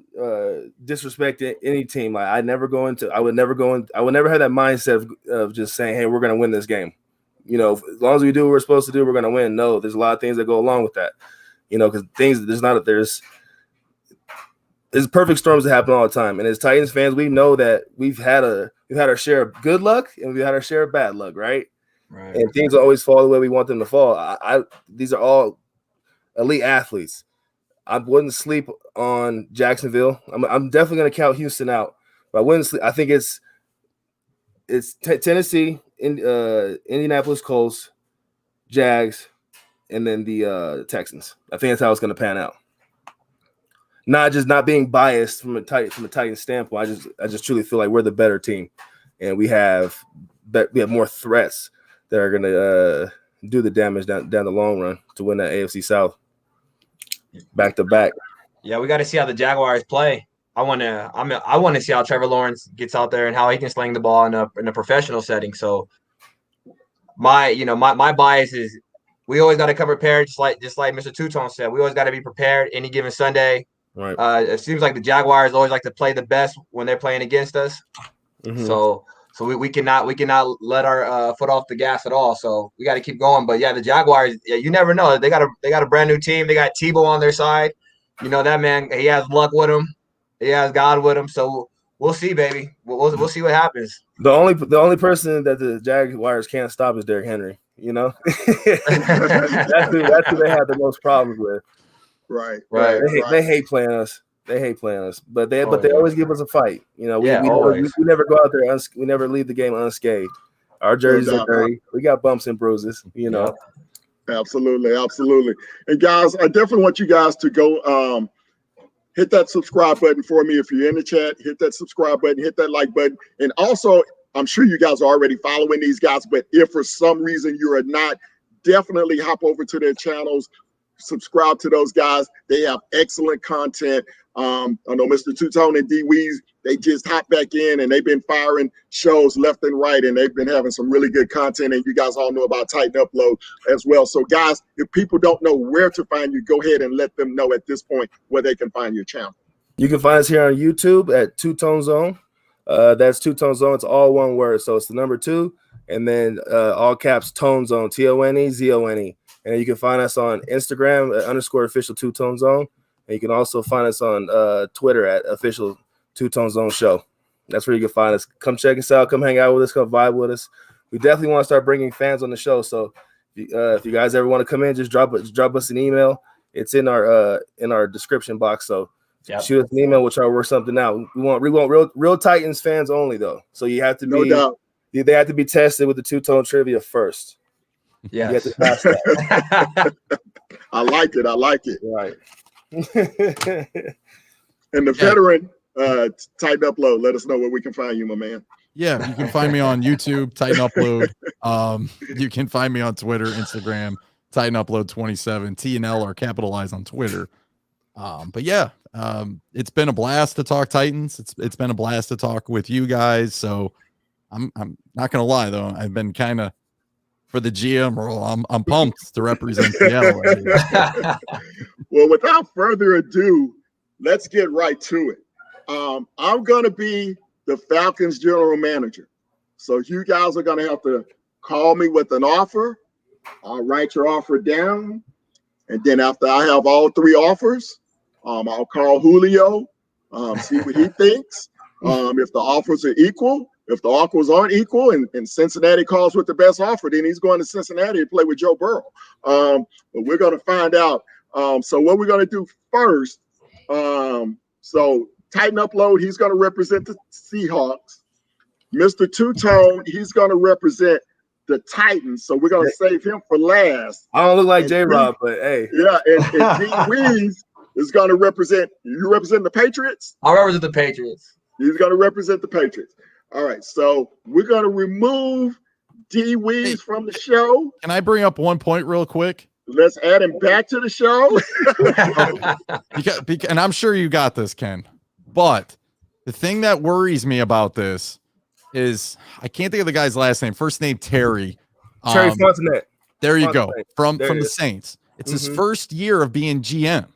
disrespect any team. Like, I would never have that mindset of just saying, hey, we're going to win this game. As long as we do what we're supposed to do, we're going to win. No, there's a lot of things that go along with that. Because there's it's perfect storms that happen all the time. And as Titans fans, we know that we've had our share of good luck and we've had our share of bad luck, right? Right. And things will always fall the way we want them to fall. These are all elite athletes. I wouldn't sleep on Jacksonville. I'm definitely going to count Houston out, but I wouldn't sleep. I think it's Tennessee, Indianapolis Colts, Jags, and then the Texans. I think that's how it's going to pan out. Not being biased from a Titan standpoint. I just truly feel like we're the better team, and we have more threats that are going to do the damage down the long run to win that AFC South back to back. Yeah, we got to see how the Jaguars play. I want to see how Trevor Lawrence gets out there and how he can sling the ball in a professional setting. So my bias is we always got to come prepared, just like Mr. Two-Tone said. We always got to be prepared any given Sunday. Right. It seems like the Jaguars always like to play the best when they're playing against us. Mm-hmm. So we cannot let our foot off the gas at all. So we got to keep going. But yeah, the Jaguars, you never know. They got a brand new team. They got Tebow on their side. You know that man. He has luck with him. He has God with him. So we'll see, baby. We'll see what happens. The only person that the Jaguars can't stop is Derrick Henry. You know, that's who they have the most problems with. Right. They hate playing us. But they always give us a fight. You know, we never go out there. We never leave the game unscathed. Our jerseys are dirty. We got bumps and bruises. You know. Absolutely. And guys, I definitely want you guys to go hit that subscribe button for me. If you're in the chat, hit that subscribe button, hit that like button. And also, I'm sure you guys are already following these guys, but if for some reason you are not, definitely hop over to their channels, subscribe to those guys. They have excellent content. I know Mr. Two-Tone and D-Weez, they just hopped back in and they've been firing shows left and right, and they've been having some really good content, and you guys all know about Titan Upload as well. So guys, if people don't know where to find you, go ahead and let them know at this point where they can find your channel. You can find us here on YouTube at Two-Tone Zone. That's Two-Tone Zone. It's all one word. So it's the number 2 and then all caps Tone Zone, TONEZONE. And you can find us on Instagram at _official Two-Tone Zone. And you can also find us on Twitter at official Two-Tone Zone Show. That's where you can find us. Come check us out. Come hang out with us. Come vibe with us. We definitely want to start bringing fans on the show. So if you guys ever want to come in, just drop us an email. It's in our description box. So shoot us an email. We'll try to work something out. We want real Titans fans only though. So you have to be. No doubt. They have to be tested with the Two-Tone trivia first. Yeah. You have to pass that. I like it. Right. And the veteran Titan Upload, let us know where we can find you, my man. Yeah, you can find me on YouTube, Titan Upload. You can find me on Twitter, Instagram, Titan Upload 27. T and L are capitalized on Twitter. But yeah, it's been a blast to talk Titans. It's been a blast to talk with you guys. So I'm not gonna lie though, I've been kind of for the GM role. I'm pumped to represent Seattle. Well, without further ado, let's get right to it. I'm going to be the Falcons general manager. So you guys are going to have to call me with an offer. I'll write your offer down. And then after I have all 3 offers, I'll call Julio, see what he thinks. If the offers are equal, if the offers aren't equal and Cincinnati calls with the best offer, then he's going to Cincinnati to play with Joe Burrow. But we're going to find out. So what we're going to do first, so Titan Upload, he's going to represent the Seahawks. Mr. Two-Tone, he's going to represent the Titans. So we're going to save him for last. I don't look like J-Rob, but hey. Yeah, and D-Weez is going to represent, you represent the Patriots? I'll represent the Patriots. He's going to represent the Patriots. All right, so we're going to remove D-Weez from the show. Can I bring up one point real quick? Let's add him back to the show. And I'm sure you got this, Ken. But the thing that worries me about this is I can't think of the guy's last name. First name Terry. Terry Fontenette. There you go. From the Saints. It's his first year of being GM.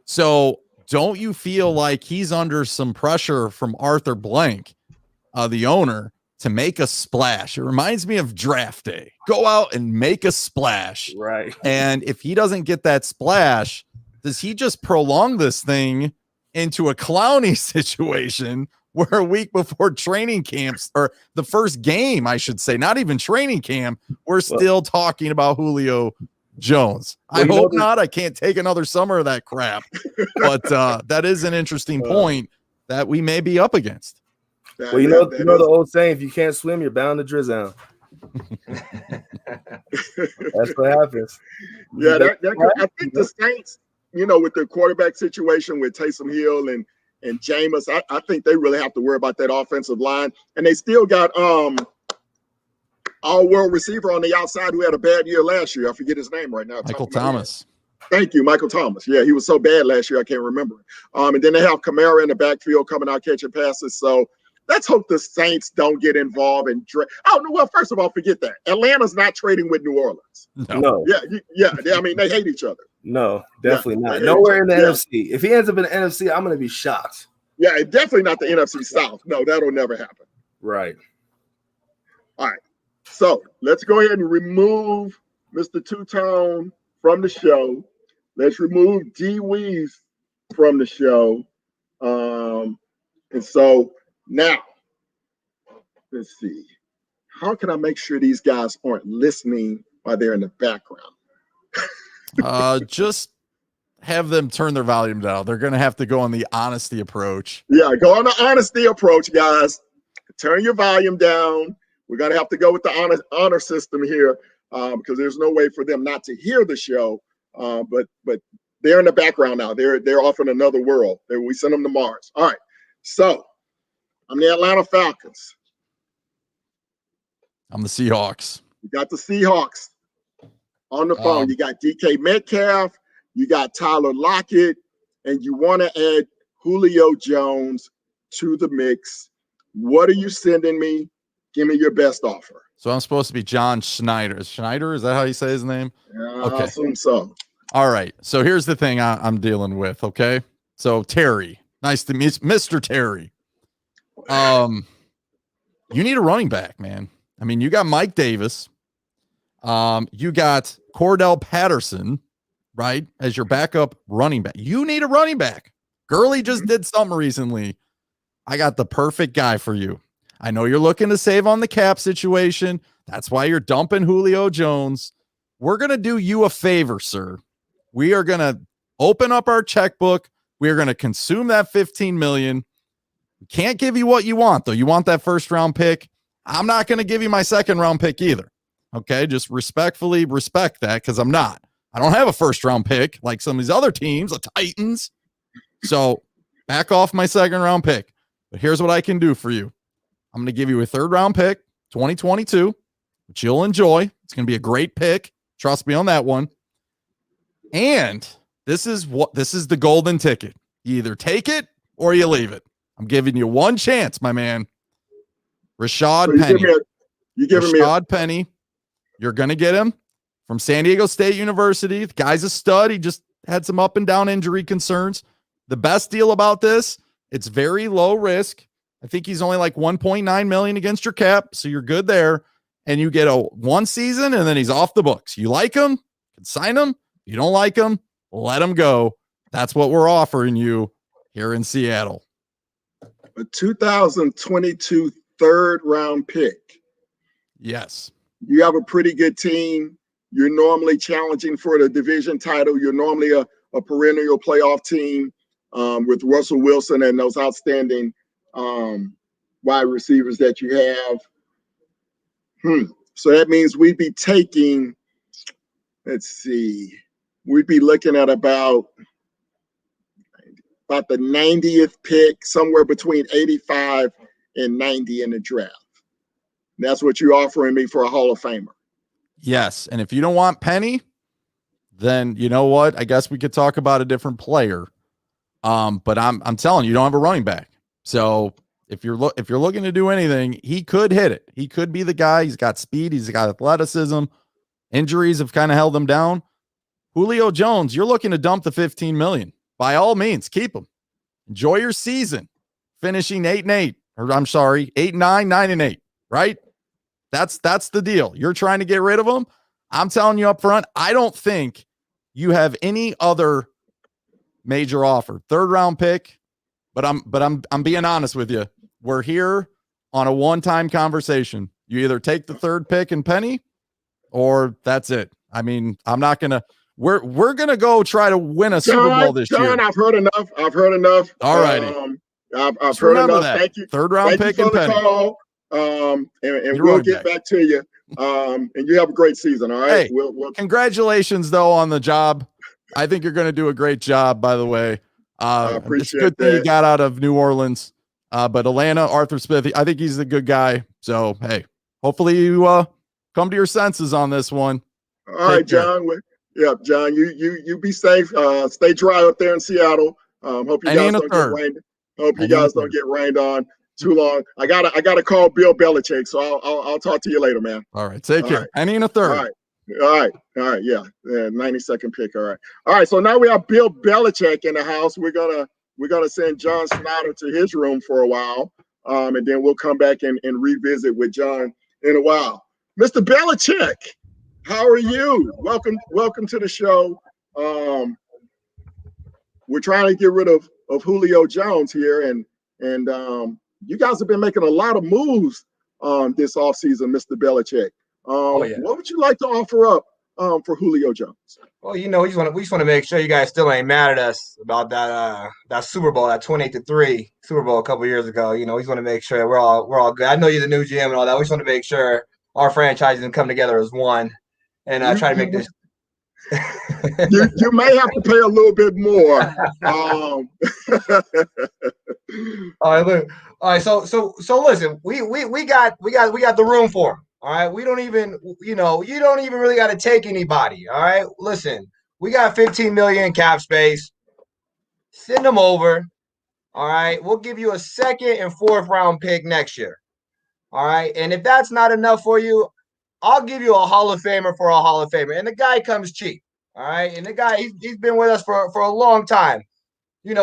So don't you feel like he's under some pressure from Arthur Blank, the owner, to make a splash? It reminds me of draft day. Go out and make a splash. Right. And if he doesn't get that splash, does he just prolong this thing into a Clowney situation where a week before training camps, or the first game, I should say, not even training camp, we're still talking about Julio Jones. I hope not. I can't take another summer of that crap. But that is an interesting point that we may be up against. Well, you know the old saying, if you can't swim, you're bound to drizzle. That's what happens. Yeah, I think the Saints, with the quarterback situation with Taysom Hill and Jameis, I think they really have to worry about that offensive line. And they still got all-world receiver on the outside who had a bad year last year. I forget his name right now. Michael Thomas. Thank you, Michael Thomas. Yeah, he was so bad last year, I can't remember. And then they have Kamara in the backfield coming out catching passes. So let's hope the Saints don't get involved and well, first of all, forget that. Atlanta's not trading with New Orleans. No. Yeah. I mean, they hate each other. No, definitely not. Nowhere in the NFC. If he ends up in the NFC, I'm going to be shocked. Yeah, definitely not the NFC South. No, that'll never happen. Right. All right. So let's go ahead and remove Mr. Two-Tone from the show. Let's remove D Weeze from the show. And so now, let's see. How can I make sure these guys aren't listening while they're in the background? Just have them turn their volume down. They're going to have to go on the honesty approach. Yeah, go on the honesty approach, guys. Turn your volume down. We're going to have to go with the honor system here because there's no way for them not to hear the show. But they're in the background now. They're off in another world. We send them to Mars. All right. So I'm the Atlanta Falcons. I'm the Seahawks. You got the Seahawks on the phone. You got DK Metcalf. You got Tyler Lockett. And you want to add Julio Jones to the mix. What are you sending me? Give me your best offer. So I'm supposed to be John Schneider. Schneider? Is that how you say his name? Yeah, okay. I assume so. All right. So here's the thing I'm dealing with. Okay. So Terry, nice to meet Mr. Terry. You need a running back, man. I mean, you got Mike Davis. You got Cordell Patterson, right, as your backup running back. You need a running back. Gurley just did something recently. I got the perfect guy for you. I know you're looking to save on the cap situation. That's why you're dumping Julio Jones. We're going to do you a favor, sir. We are going to open up our checkbook. We are going to consume that $15 million. We can't give you what you want, though. You want that first round pick. I'm not going to give you my second round pick either. Okay, just respectfully respect that because I'm not. I don't have a first round pick like some of these other teams, the Titans. So back off my second round pick. But here's what I can do for you. I'm going to give you a third round pick, 2022, which you'll enjoy. It's going to be a great pick. Trust me on that one. And this is the golden ticket. You either take it or you leave it. I'm giving you one chance, my man. Rashad Penny. Rashad Penny. You're going to get him from San Diego State University. The guy's a stud. He just had some up and down injury concerns. The best deal about this, it's very low risk. I think he's only like 1.9 million against your cap, so you're good there. And you get a one season, and then he's off the books. You like him, can sign him. You don't like him, let him go. That's what we're offering you here in Seattle. A 2022 third round pick. Yes. You have a pretty good team. You're normally challenging for the division title. You're normally a perennial playoff team with Russell Wilson and those outstanding wide receivers that you have. So that means we'd be taking, we'd be looking at about the 90th pick, somewhere between 85 and 90 in the draft. That's what you're offering me for a Hall of Famer. Yes. And if you don't want Penny, then you know what? I guess we could talk about a different player. But I'm telling you, you don't have a running back. So if you're looking to do anything, he could hit it. He could be the guy. He's got speed. He's got athleticism. Injuries have kind of held him down. Julio Jones, you're looking to dump the $15 million. By all means, keep him. Enjoy your season. Finishing 8-8, or I'm sorry, 8-9, 9-8, right? That's the deal. You're trying to get rid of him. I'm telling you up front, I don't think you have any other major offer. Third round pick, But I'm being honest with you. We're here on a one-time conversation. You either take the third pick and penny, or that's it. I mean, I'm not gonna. We're gonna go try to win a Super Bowl this year. John, I've heard enough. All righty. I've heard enough. That. Thank you. Third round pick and penny. Call. And we'll get back to you. And you have a great season. All right. Hey, congratulations though on the job. I think you're going to do a great job. By the way, I appreciate it's a good thing you got out of New Orleans. But Atlanta, Arthur Smith, I think he's a good guy. So hey, hopefully you come to your senses on this one. All right, John. John. You be safe. Stay dry up there in Seattle. Hope you guys don't get rained. Hope you guys don't get rained on too long. I gotta call Bill Belichick, so I'll talk to you later, man. All right, take care. Any in a third. All right, yeah, 92nd pick. All right. So now we have Bill Belichick in the house. We're gonna send John Snyder to his room for a while, and then we'll come back and revisit with John in a while. Mr. Belichick, how are you? Welcome to the show. We're trying to get rid of Julio Jones here, and you guys have been making a lot of moves this offseason, Mr. Belichick. What would you like to offer up for Julio Jones? Well, we just want to make sure you guys still ain't mad at us about that Super Bowl, that 28-3 Super Bowl a couple years ago. We just want to make sure we're all good. I know you're the new GM and all that. We just want to make sure our franchises can come together as one and try to make this. you may have to pay a little bit more. All right. So listen, we got the room for him. All right. We don't even, you don't even really got to take anybody. All right. Listen, we got 15 million cap space. Send them over. All right. We'll give you a 2nd and 4th round pick next year. All right. And if that's not enough for you, I'll give you a Hall of Famer for a Hall of Famer. And the guy comes cheap. All right. And the guy, he's been with us for a long time. You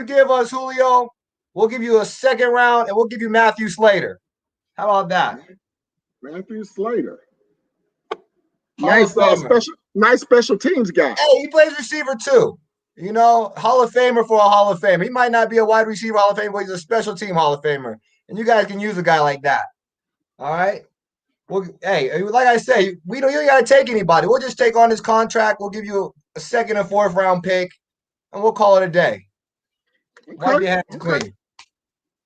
give us Julio, we'll give you a 2nd round, and we'll give you Matthew Slater. How about that? Matthew Slater. Nice special teams guy. Hey, he plays receiver too. Hall of Famer for a Hall of Famer. He might not be a wide receiver Hall of Famer, but he's a special team Hall of Famer. And you guys can use a guy like that. All right? Well, hey, like I say, you don't got to take anybody. We'll just take on his contract. We'll give you a 2nd and 4th round pick, and we'll call it a day. Wipe your hands clean.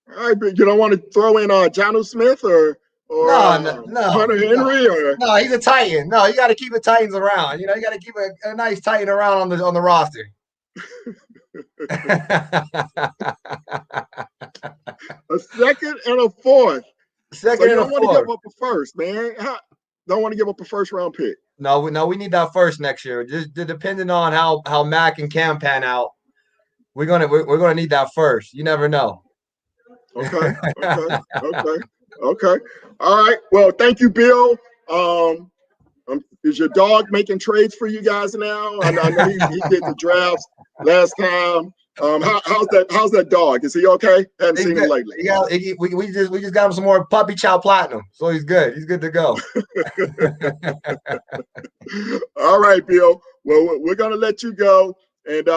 All right, but you don't want to throw in Jonnu Smith or no, Hunter Henry or no, he's a Titan. No, you got to keep the Titans around. You got to keep a nice Titan around on the roster. A 2nd and a 4th. Second and a 4th. Don't want to give up a 1st, man. Don't want to give up a 1st round pick. No, we need that 1st next year. Just depending on how Mac and Cam pan out, we're gonna need that 1st. You never know. Okay. All right. Well, thank you, Bill. Is your dog making trades for you guys now? I know he did the drafts last time. How's that dog? Is he okay? Haven't seen him lately. We just got him some more Puppy Chow Platinum, so he's good. He's good to go. All right, Bill. Well, we're gonna let you go, and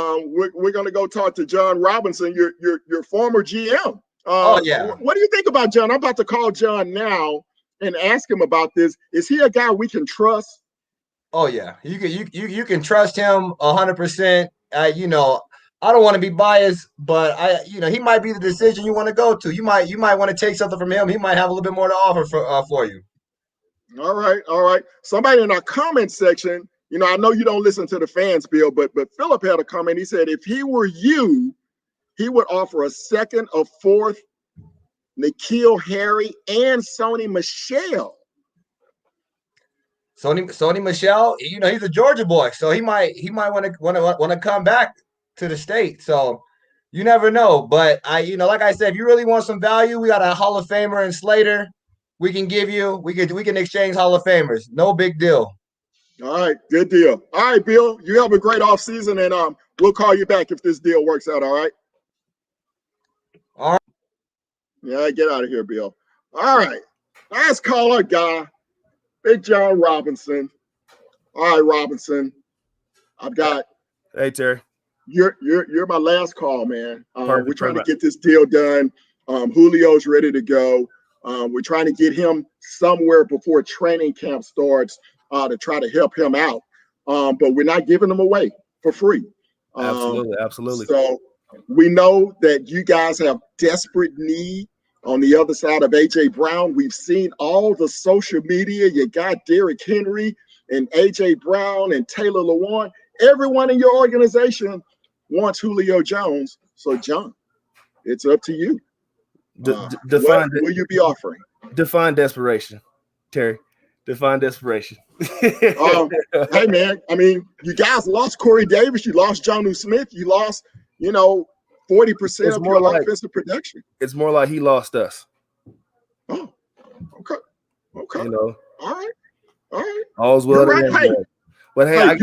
we're gonna go talk to John Robinson, your former GM. What do you think about John? I'm about to call John now and ask him about this. Is he a guy we can trust? Oh yeah, you can trust him 100%. I don't want to be biased, but he might be the decision you want to go to. You might want to take something from him. He might have a little bit more to offer for you. All right. Somebody in our comment section, I know you don't listen to the fans, Bill, but Philip had a comment. He said if he were you, he would offer a 2nd, a 4th, N'Keal Harry, and Sony Michel. Sony Michel, he's a Georgia boy, so he might want to come back to the state. So you never know. But like I said, if you really want some value, we got a Hall of Famer in Slater. We can give you. We can exchange Hall of Famers. No big deal. All right, good deal. All right, Bill, you have a great offseason, and we'll call you back if this deal works out. All right. All right. Yeah, get out of here, Bill. All right. Last caller, guy. Big John Robinson. All right, Robinson. I've got. Hey, Terry. You're my last call, man. We're trying to Perfect. get this deal done. Julio's ready to go. We're trying to get him somewhere before training camp starts to try to help him out. But we're not giving him away for free. Absolutely. So we know that you guys have desperate need on the other side of AJ Brown. We've seen all the social media. You got Derrick Henry and AJ Brown and Taylor Lewan. Everyone in your organization wants Julio Jones. So, John, it's up to you. What will you be offering? Define desperation, Terry. Define desperation. Hey, man, I mean, you guys lost Corey Davis. You lost Jonnu Smith. You lost, 40% of your offensive production. It's more like he lost us. Oh, okay. All right. All's well. Right. Hey, but hey,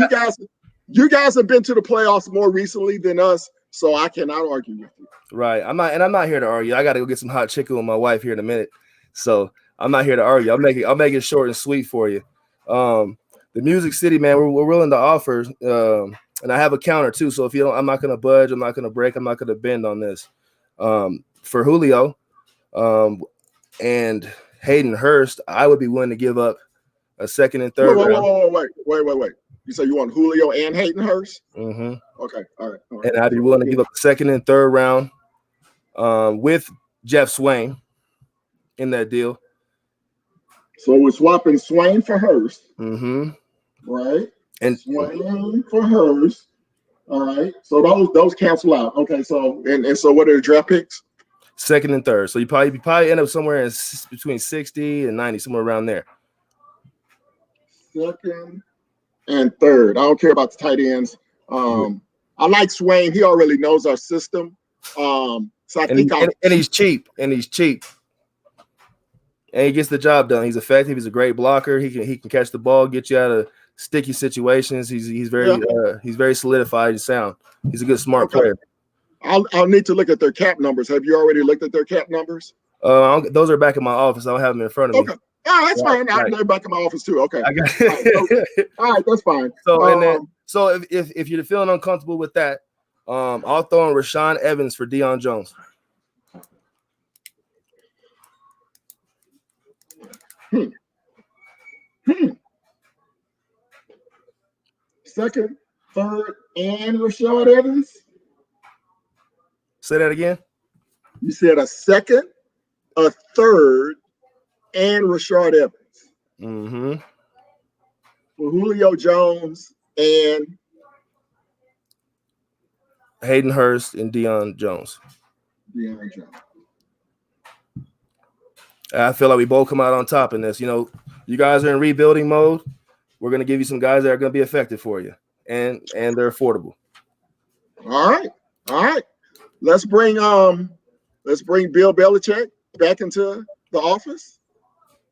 you guys have been to the playoffs more recently than us, so I cannot argue with you. Right. I'm not here to argue. I got to go get some hot chicken with my wife here in a minute. So I'm not here to argue. I'll make it short and sweet for you. The Music City, man, we're willing to offer, and I have a counter too. So if you don't, I'm not going to budge. I'm not going to break. I'm not going to bend on this. For Julio, and Hayden Hurst, I would be willing to give up a second and third round. Wait. You say you want Julio and Hayden Hurst? Mm-hmm. Okay. All right. And I'd be willing to give up a second and third round with Jeff Swain in that deal. So we're swapping Swain for Hurst. Mm-hmm. Right. And Swain for Hurst. All right. So those cancel out. Okay. So and so what are the draft picks? Second and third. So you probably end up somewhere in between 60 and 90, somewhere around there. Second and third. I don't care about the tight ends. I like Swain. He already knows our system. So I think he's cheap. And he gets the job done. He's effective. He's a great blocker. He can catch the ball, get you out of sticky situations. He's very solidified and sound. He's a good smart player. I'll need to look at their cap numbers. Have you already looked at their cap numbers? Those are back in my office. I don't have them in front of me. Okay. Oh, that's fine. They're back in my office too. Okay. All right, that's fine. So if you're feeling uncomfortable with that, I'll throw in Rashaan Evans for Deion Jones. Second, third, and Rashaan Evans. Say that again. You said a second, a third, and Rashaan Evans. Mm-hmm. For Julio Jones and Hayden Hurst and Deion Jones. I feel like we both come out on top in this. You guys are in rebuilding mode. We're going to give you some guys that are going to be effective for you, and they're affordable. All right. Let's bring Bill Belichick back into the office.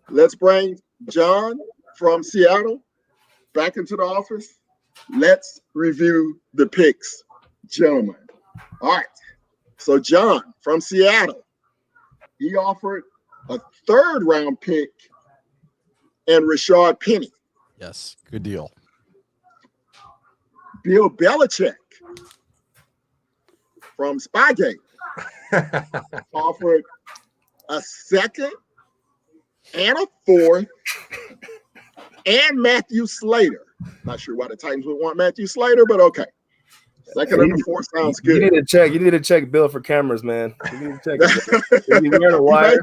Let's bring John from Seattle back into the office. Let's review the picks, gentlemen. All right. So John from Seattle, he offered a third round pick and Rashard Penny. Yes, good deal. Bill Belichick from Spygate offered a second and a fourth and Matthew Slater. Not sure why the Titans would want Matthew Slater, but okay. Second and a fourth sounds good. You need to check Bill for cameras, man. You need to check it. You're wearing a wire.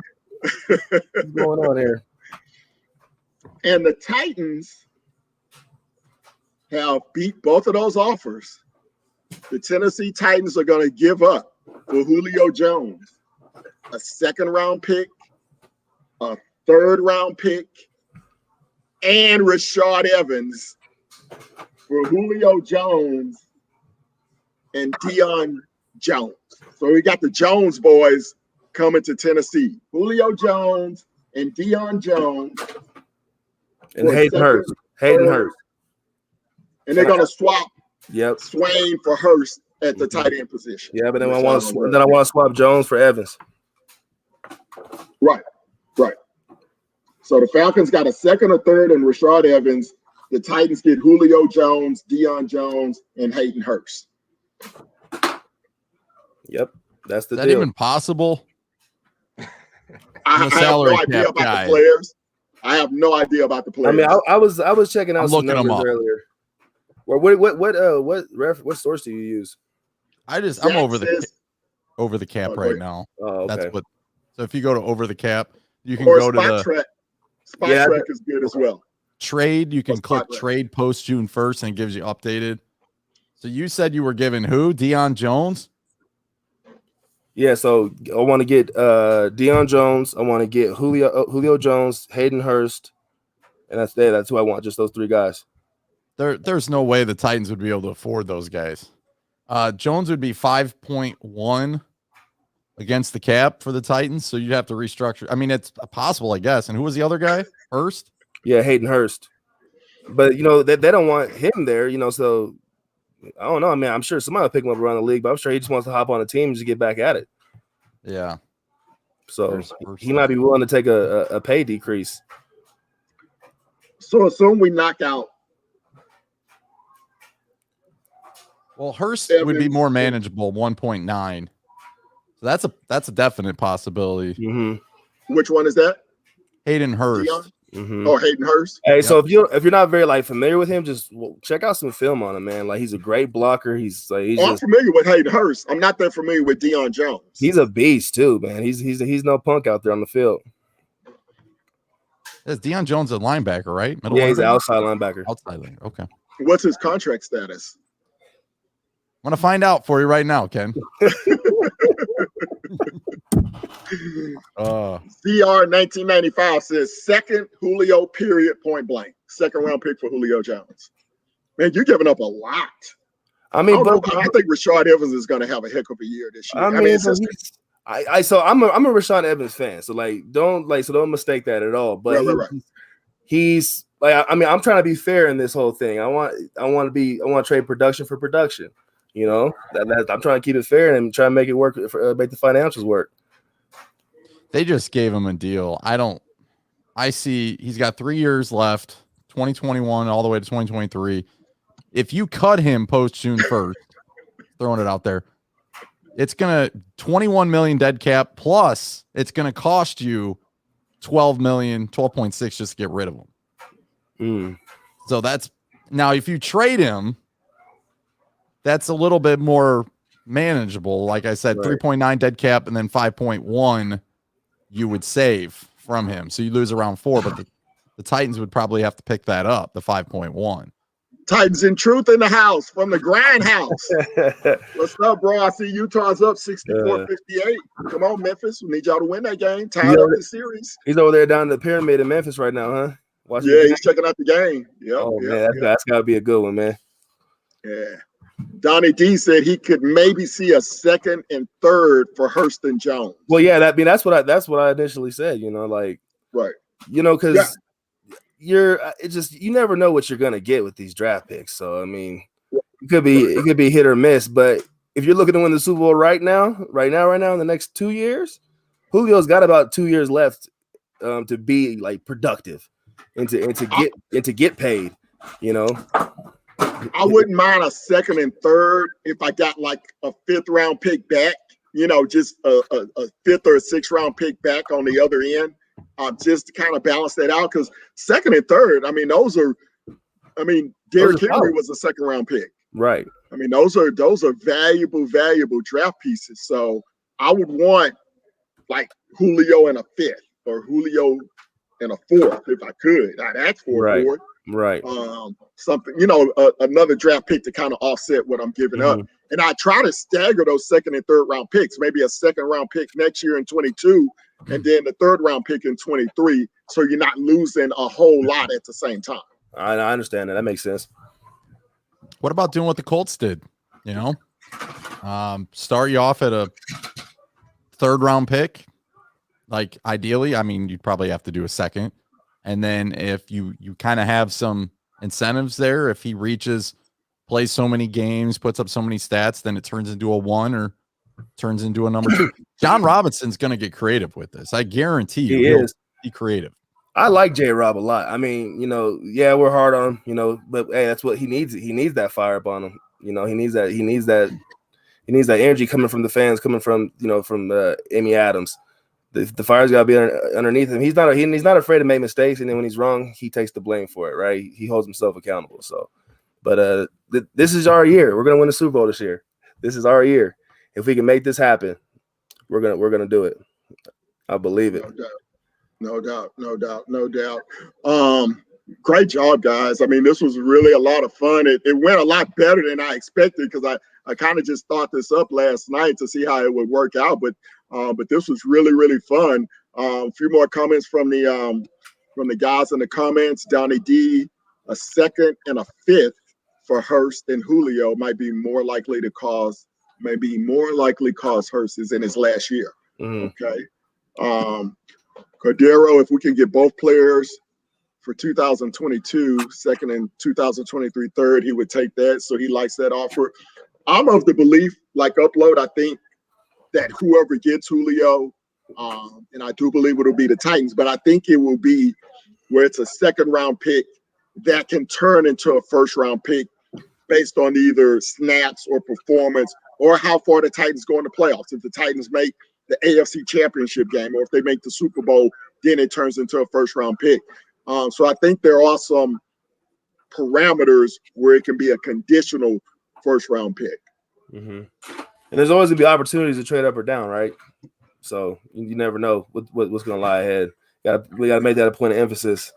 What's going on here? And the Titans have beat both of those offers. The Tennessee Titans are going to give up for Julio Jones a second round pick, a third round pick, and Rashard Evans for Julio Jones and Deion Jones. So we got the Jones boys coming to Tennessee. Julio Jones and Deion Jones. And Hayden Hurst. And they're going to swap Swain for Hurst at the tight end position. Yeah, but then I want to swap Jones for Evans. Right. So the Falcons got a second or third and Rashard Evans. The Titans get Julio Jones, Deion Jones, and Hayden Hurst. Yep, that's the Is that deal. even possible? I have no idea about the players. I have no idea about the players. I mean, I was checking out some numbers earlier. Well, what source do you use? I'm over the cap right now. Oh, okay. That's what. So if you go to over the cap, you can or go to the Track. Track is good as well. Trade. You can click trade post June 1st and it gives you updated. So you said you were giving who? Deion Jones? Yeah, so I want to get Deion Jones. I want to get Julio Jones, Hayden Hurst, and that's it. That's who I want. Just those three guys. There's no way the Titans would be able to afford those guys. Jones would be 5.1 against the cap for the Titans, so you'd have to restructure. I mean, it's possible, I guess. And who was the other guy? Hurst? Yeah, Hayden Hurst. But they don't want him there, so I don't know. I mean, I'm sure somebody will pick him up around the league, but I'm sure he just wants to hop on a team and just get back at it. Yeah. So he might be willing to take a pay decrease. So assume we knock out. Well, Hurst would be more manageable, 1.9. So that's a definite possibility. Mm-hmm. Which one is that? Hayden Hurst. Mm-hmm. Oh, Hayden Hurst. Hey, so if you're not very familiar with him, just check out some film on him, man. Like, he's a great blocker. I'm familiar with Hayden Hurst. I'm not that familiar with Deion Jones. He's a beast too, man. He's no punk out there on the field. Is Deion Jones a linebacker, right? He's an outside linebacker. Outside linebacker. Okay. What's his contract status? I'm gonna find out for you right now, Ken. CR 1995 says second Julio period point blank. Second round pick for Julio Jones. Man, you're giving up a lot. I mean, I think Rashard Evans is going to have a heck of a year this year. I'm a Rashard Evans fan, so don't mistake that at all. But he's I'm trying to be fair in this whole thing. I want to trade production for production. I'm trying to keep it fair and try to make it work, make the financials work. They just gave him a deal. I see he's got 3 years left, 2021 all the way to 2023. If you cut him post June 1st, throwing it out there, it's going to 21 million dead cap plus it's going to cost you 12.6 just to get rid of him. So that's now if you trade him, that's a little bit more manageable. Like I said, 3.9 dead cap and then 5.1 you would save from him. So you lose around 4, but the Titans would probably have to pick that up, the 5.1. Titans in truth in the house from the grind house. What's up, bro? I see Utah's up 64-58. Come on, Memphis. We need y'all to win that game. Tied up the series. He's over there down in the pyramid in Memphis right now, huh? He's checking out the game. That's got to be a good one, man. Yeah. Donnie D said he could maybe see a second and third for Hurst and Jones. Well, yeah, that's what I initially said. Because you never know what you're gonna get with these draft picks. So I mean, it could be hit or miss. But if you're looking to win the Super Bowl right now, in the next 2 years, Julio's got about 2 years left to be productive and to get paid. I wouldn't mind a second and third if I got a 5th round pick back, just a 5th or a 6th round pick back on the other end, just to kind of balance that out. Because second and third, Derrick Henry was a 2nd round pick. Right. I mean, those are valuable draft pieces. So I would want Julio in a 5th or Julio in a 4th if I could. I'd ask for a 4th. Right. Something, another draft pick to kind of offset what I'm giving up. And I try to stagger those 2nd and 3rd round picks, maybe a 2nd round pick next year in 22, and then the 3rd round pick in 23. So you're not losing a whole lot at the same time. I understand that. That makes sense. What about doing what the Colts did? Start you off at a 3rd round pick. Ideally, you'd probably have to do a 2nd. And then if you kind of have some incentives there, if he plays so many games, puts up so many stats, then it turns into a 1 or turns into a number 2. John Robinson's going to get creative with this. I guarantee you he is. Be creative. I like J-Rob a lot. We're hard on him, but hey, that's what he needs. He needs that fire up on him. You know, he needs that energy coming from the fans, coming from Amy Adams. The fire's got to be underneath him. He's not afraid to make mistakes, and then when he's wrong, he takes the blame for it. Right? He holds himself accountable. So, but this is our year. We're gonna win the Super Bowl this year. This is our year. If we can make this happen, we're gonna do it. I believe it. No doubt. Great job, guys. I mean, this was really a lot of fun. It went a lot better than I expected because I kind of just thought this up last night to see how it would work out. But this was really, really fun. A few more comments from the guys in the comments. Donnie D, a second and a fifth for Hurst and Julio might be more likely cause Hurst is in his last year. Okay. Cordero, if we can get both players for 2022, second and 2023, third, he would take that. So he likes that offer. I'm of the belief, like Upload, I think that whoever gets Julio, and I do believe it'll be the Titans, but I think it will be where it's a second round pick that can turn into a first round pick based on either snaps or performance or how far the Titans go in the playoffs. If the Titans make the AFC Championship game or if they make the Super Bowl, then it turns into a first round pick. So I think there are some parameters where it can be a conditional first round pick. Mm-hmm. And there's always gonna be opportunities to trade up or down, right? So you never know what's gonna lie ahead. We gotta make that a point of emphasis.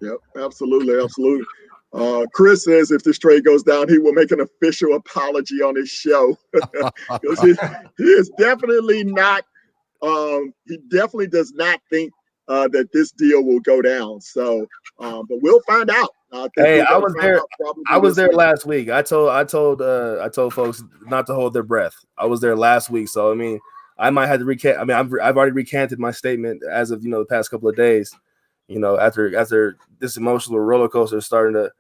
Yep, absolutely. Chris says if this trade goes down, he will make an official apology on his show. Because he is definitely not. He definitely does not think that this deal will go down. So, but we'll find out. Hey, I was there. I was there last week. I told folks not to hold their breath. I was there last week, so I mean, I might have to recant. I mean, I've already recanted my statement as of the past couple of days. After this emotional roller coaster is starting to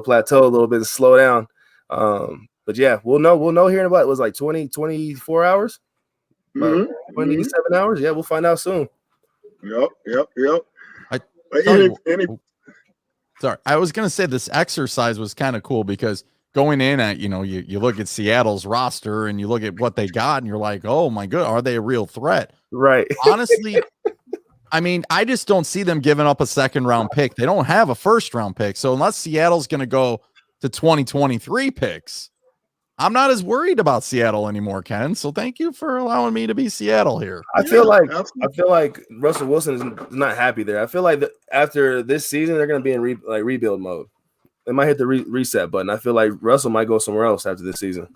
plateau a little bit and slow down. But yeah, we'll know here in about, it was like 24 hours, 27 hours. Yeah, we'll find out soon. Yep. Sorry, I was gonna say this exercise was kind of cool because going in at you look at Seattle's roster and you look at what they got and you're like, oh my god, are they a real threat? Right. Honestly, I mean, I just don't see them giving up a second round pick. They don't have a first round pick, so unless Seattle's gonna go to 2023 picks, I'm not as worried about Seattle anymore, Ken. So thank you for allowing me to be Seattle here. I feel like Russell Wilson is not happy there. I feel like after this season, they're going to be in rebuild mode. They might hit the reset button. I feel like Russell might go somewhere else after this season.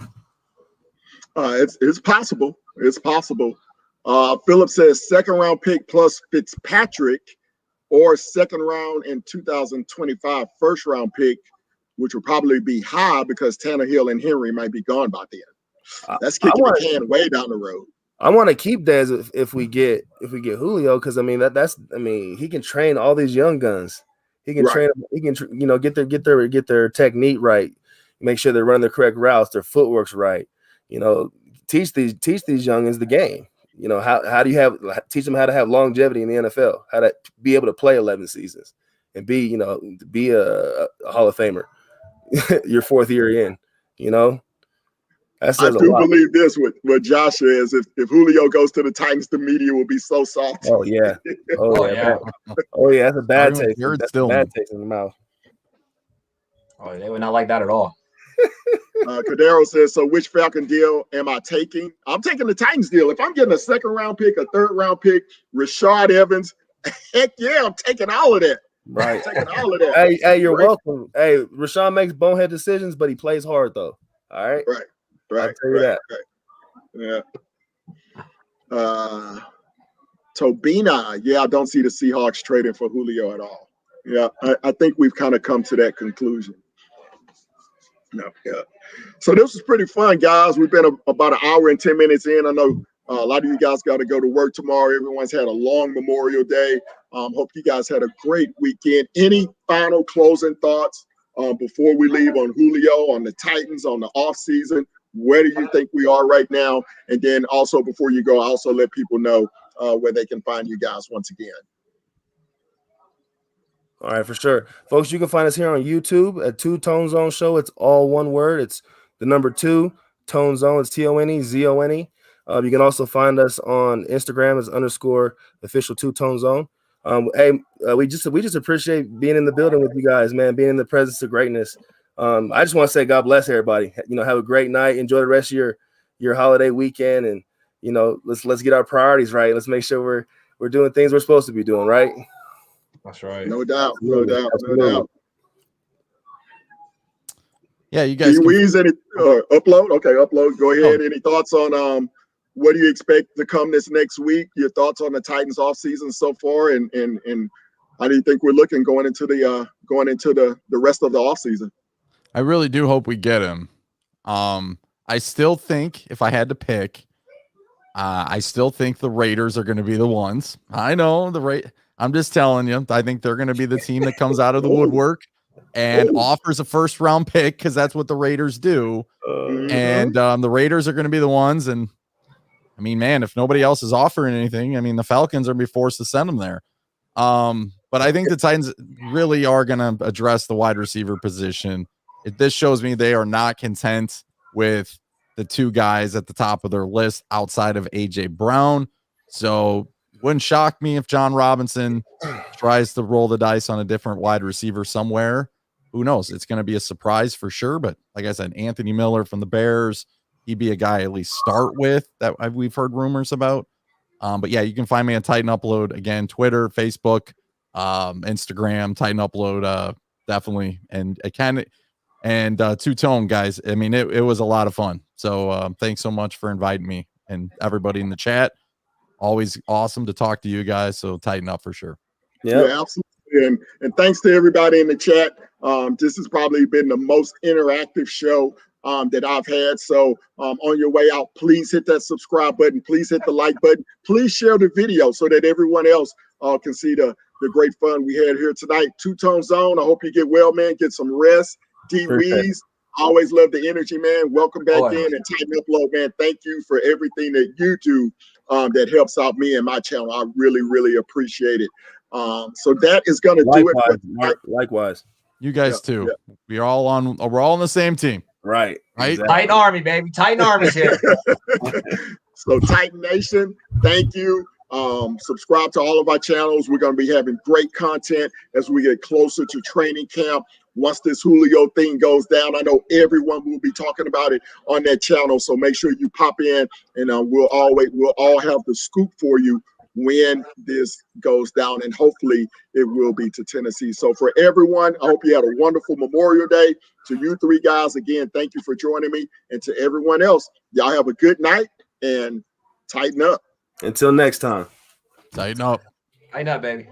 It's possible. It's possible. Philip says second round pick plus Fitzpatrick or second round in 2025 first round pick, which would probably be high because Tannehill and Henry might be gone by then. That's kicking the can way down the road. I want to keep Dez if we get Julio, because I mean he can train all these young guns. He can train. He can get their technique right. Make sure they're running the correct routes. Their footwork's right. Teach these youngins the game. How do you teach them how to have longevity in the NFL? How to be able to play 11 seasons and be a Hall of Famer. Your fourth year in, I do believe this what Josh says. If Julio goes to the Titans, the media will be so soft. Oh yeah. That's a bad taste. That's a bad taste in the mouth. Oh, they would not like that at all. Cordero says, so which Falcon deal am I taking? I'm taking the Titans deal. If I'm getting a second round pick, a third round pick, Rashad Evans, heck yeah, I'm taking all of that. Right. Taking all of that. Hey, you're welcome. Hey, Rashawn makes bonehead decisions, but he plays hard though. All right. Right. I'll tell you that. Yeah. Tobina. Yeah, I don't see the Seahawks trading for Julio at all. Yeah, I think we've kind of come to that conclusion. No, yeah. So this was pretty fun, guys. We've been about an hour and 10 minutes in. I know a lot of you guys got to go to work tomorrow. Everyone's had a long Memorial Day. Hope you guys had a great weekend. Any final closing thoughts before we leave on Julio, on the Titans, on the offseason? Where do you think we are right now? And then also before you go, also let people know where they can find you guys once again. All right, for sure. Folks, you can find us here on YouTube at Two Tone Zone Show. It's all one word. It's the number 2, Tone Zone. It's TONEZONE. You can also find us on Instagram as _official Two Tone Zone. We just appreciate being in the building with you guys, man, being in the presence of greatness. I just want to say God bless everybody. Have a great night. Enjoy the rest of your holiday weekend, and let's get our priorities right. Let's make sure we're doing things we're supposed to be doing, right? That's right. No doubt. No doubt. No doubt. Yeah, you guys. Weeze, any upload? Okay, upload. Go ahead. Any thoughts on what do you expect to come this next week? Your thoughts on the Titans off season so far, and how do you think we're looking going into the rest of the off season? I really do hope we get him. I still think if I had to pick, I still think the Raiders are going to be the ones. I know I'm just telling you. I think they're going to be the team that comes out of the woodwork and offers a first-round pick, because that's what the Raiders do. And the Raiders are going to be the ones. And I mean, man, if nobody else is offering anything, I mean, the Falcons are going to be forced to send them there. But I think the Titans really are going to address the wide receiver position. This shows me they are not content with the 2 guys at the top of their list outside of A.J. Brown. So wouldn't shock me if John Robinson tries to roll the dice on a different wide receiver somewhere. Who knows? It's going to be a surprise for sure. But like I said, Anthony Miller from the Bears, he'd be a guy at least start with that we've heard rumors about. But yeah, you can find me on Titan Upload again, Twitter, Facebook, Instagram, Titan Upload, definitely. And Two Tone, guys. I mean, it was a lot of fun. So thanks so much for inviting me, and everybody in the chat. Always awesome to talk to you guys. So tighten up for sure. Yeah, absolutely. And thanks to everybody in the chat. This has probably been the most interactive show that I've had. So on your way out, please hit that subscribe button. Please hit the like button. Please share the video so that everyone else can see the great fun we had here tonight. Two Tone Zone. I hope you get well, man. Get some rest. D. Weeze, always love the energy, man. Welcome back in, and Titan Upload, man. Thank you for everything that you do that helps out me and my channel. I really, really appreciate it. So that is going to do it. Likewise. You guys too. Yeah. We're all on the same team. Right. Exactly. Titan Army, baby. Titan Army's here. So Titan Nation, thank you. Subscribe to all of our channels. We're going to be having great content as we get closer to training camp. Once this Julio thing goes down, I know everyone will be talking about it on that channel. So make sure you pop in, and we'll all have the scoop for you when this goes down, and hopefully it will be to Tennessee. So for everyone, I hope you had a wonderful Memorial Day. To you 3 guys, again, thank you for joining me, and to everyone else, y'all have a good night and tighten up. Until next time. Tighten up. Tighten up, baby.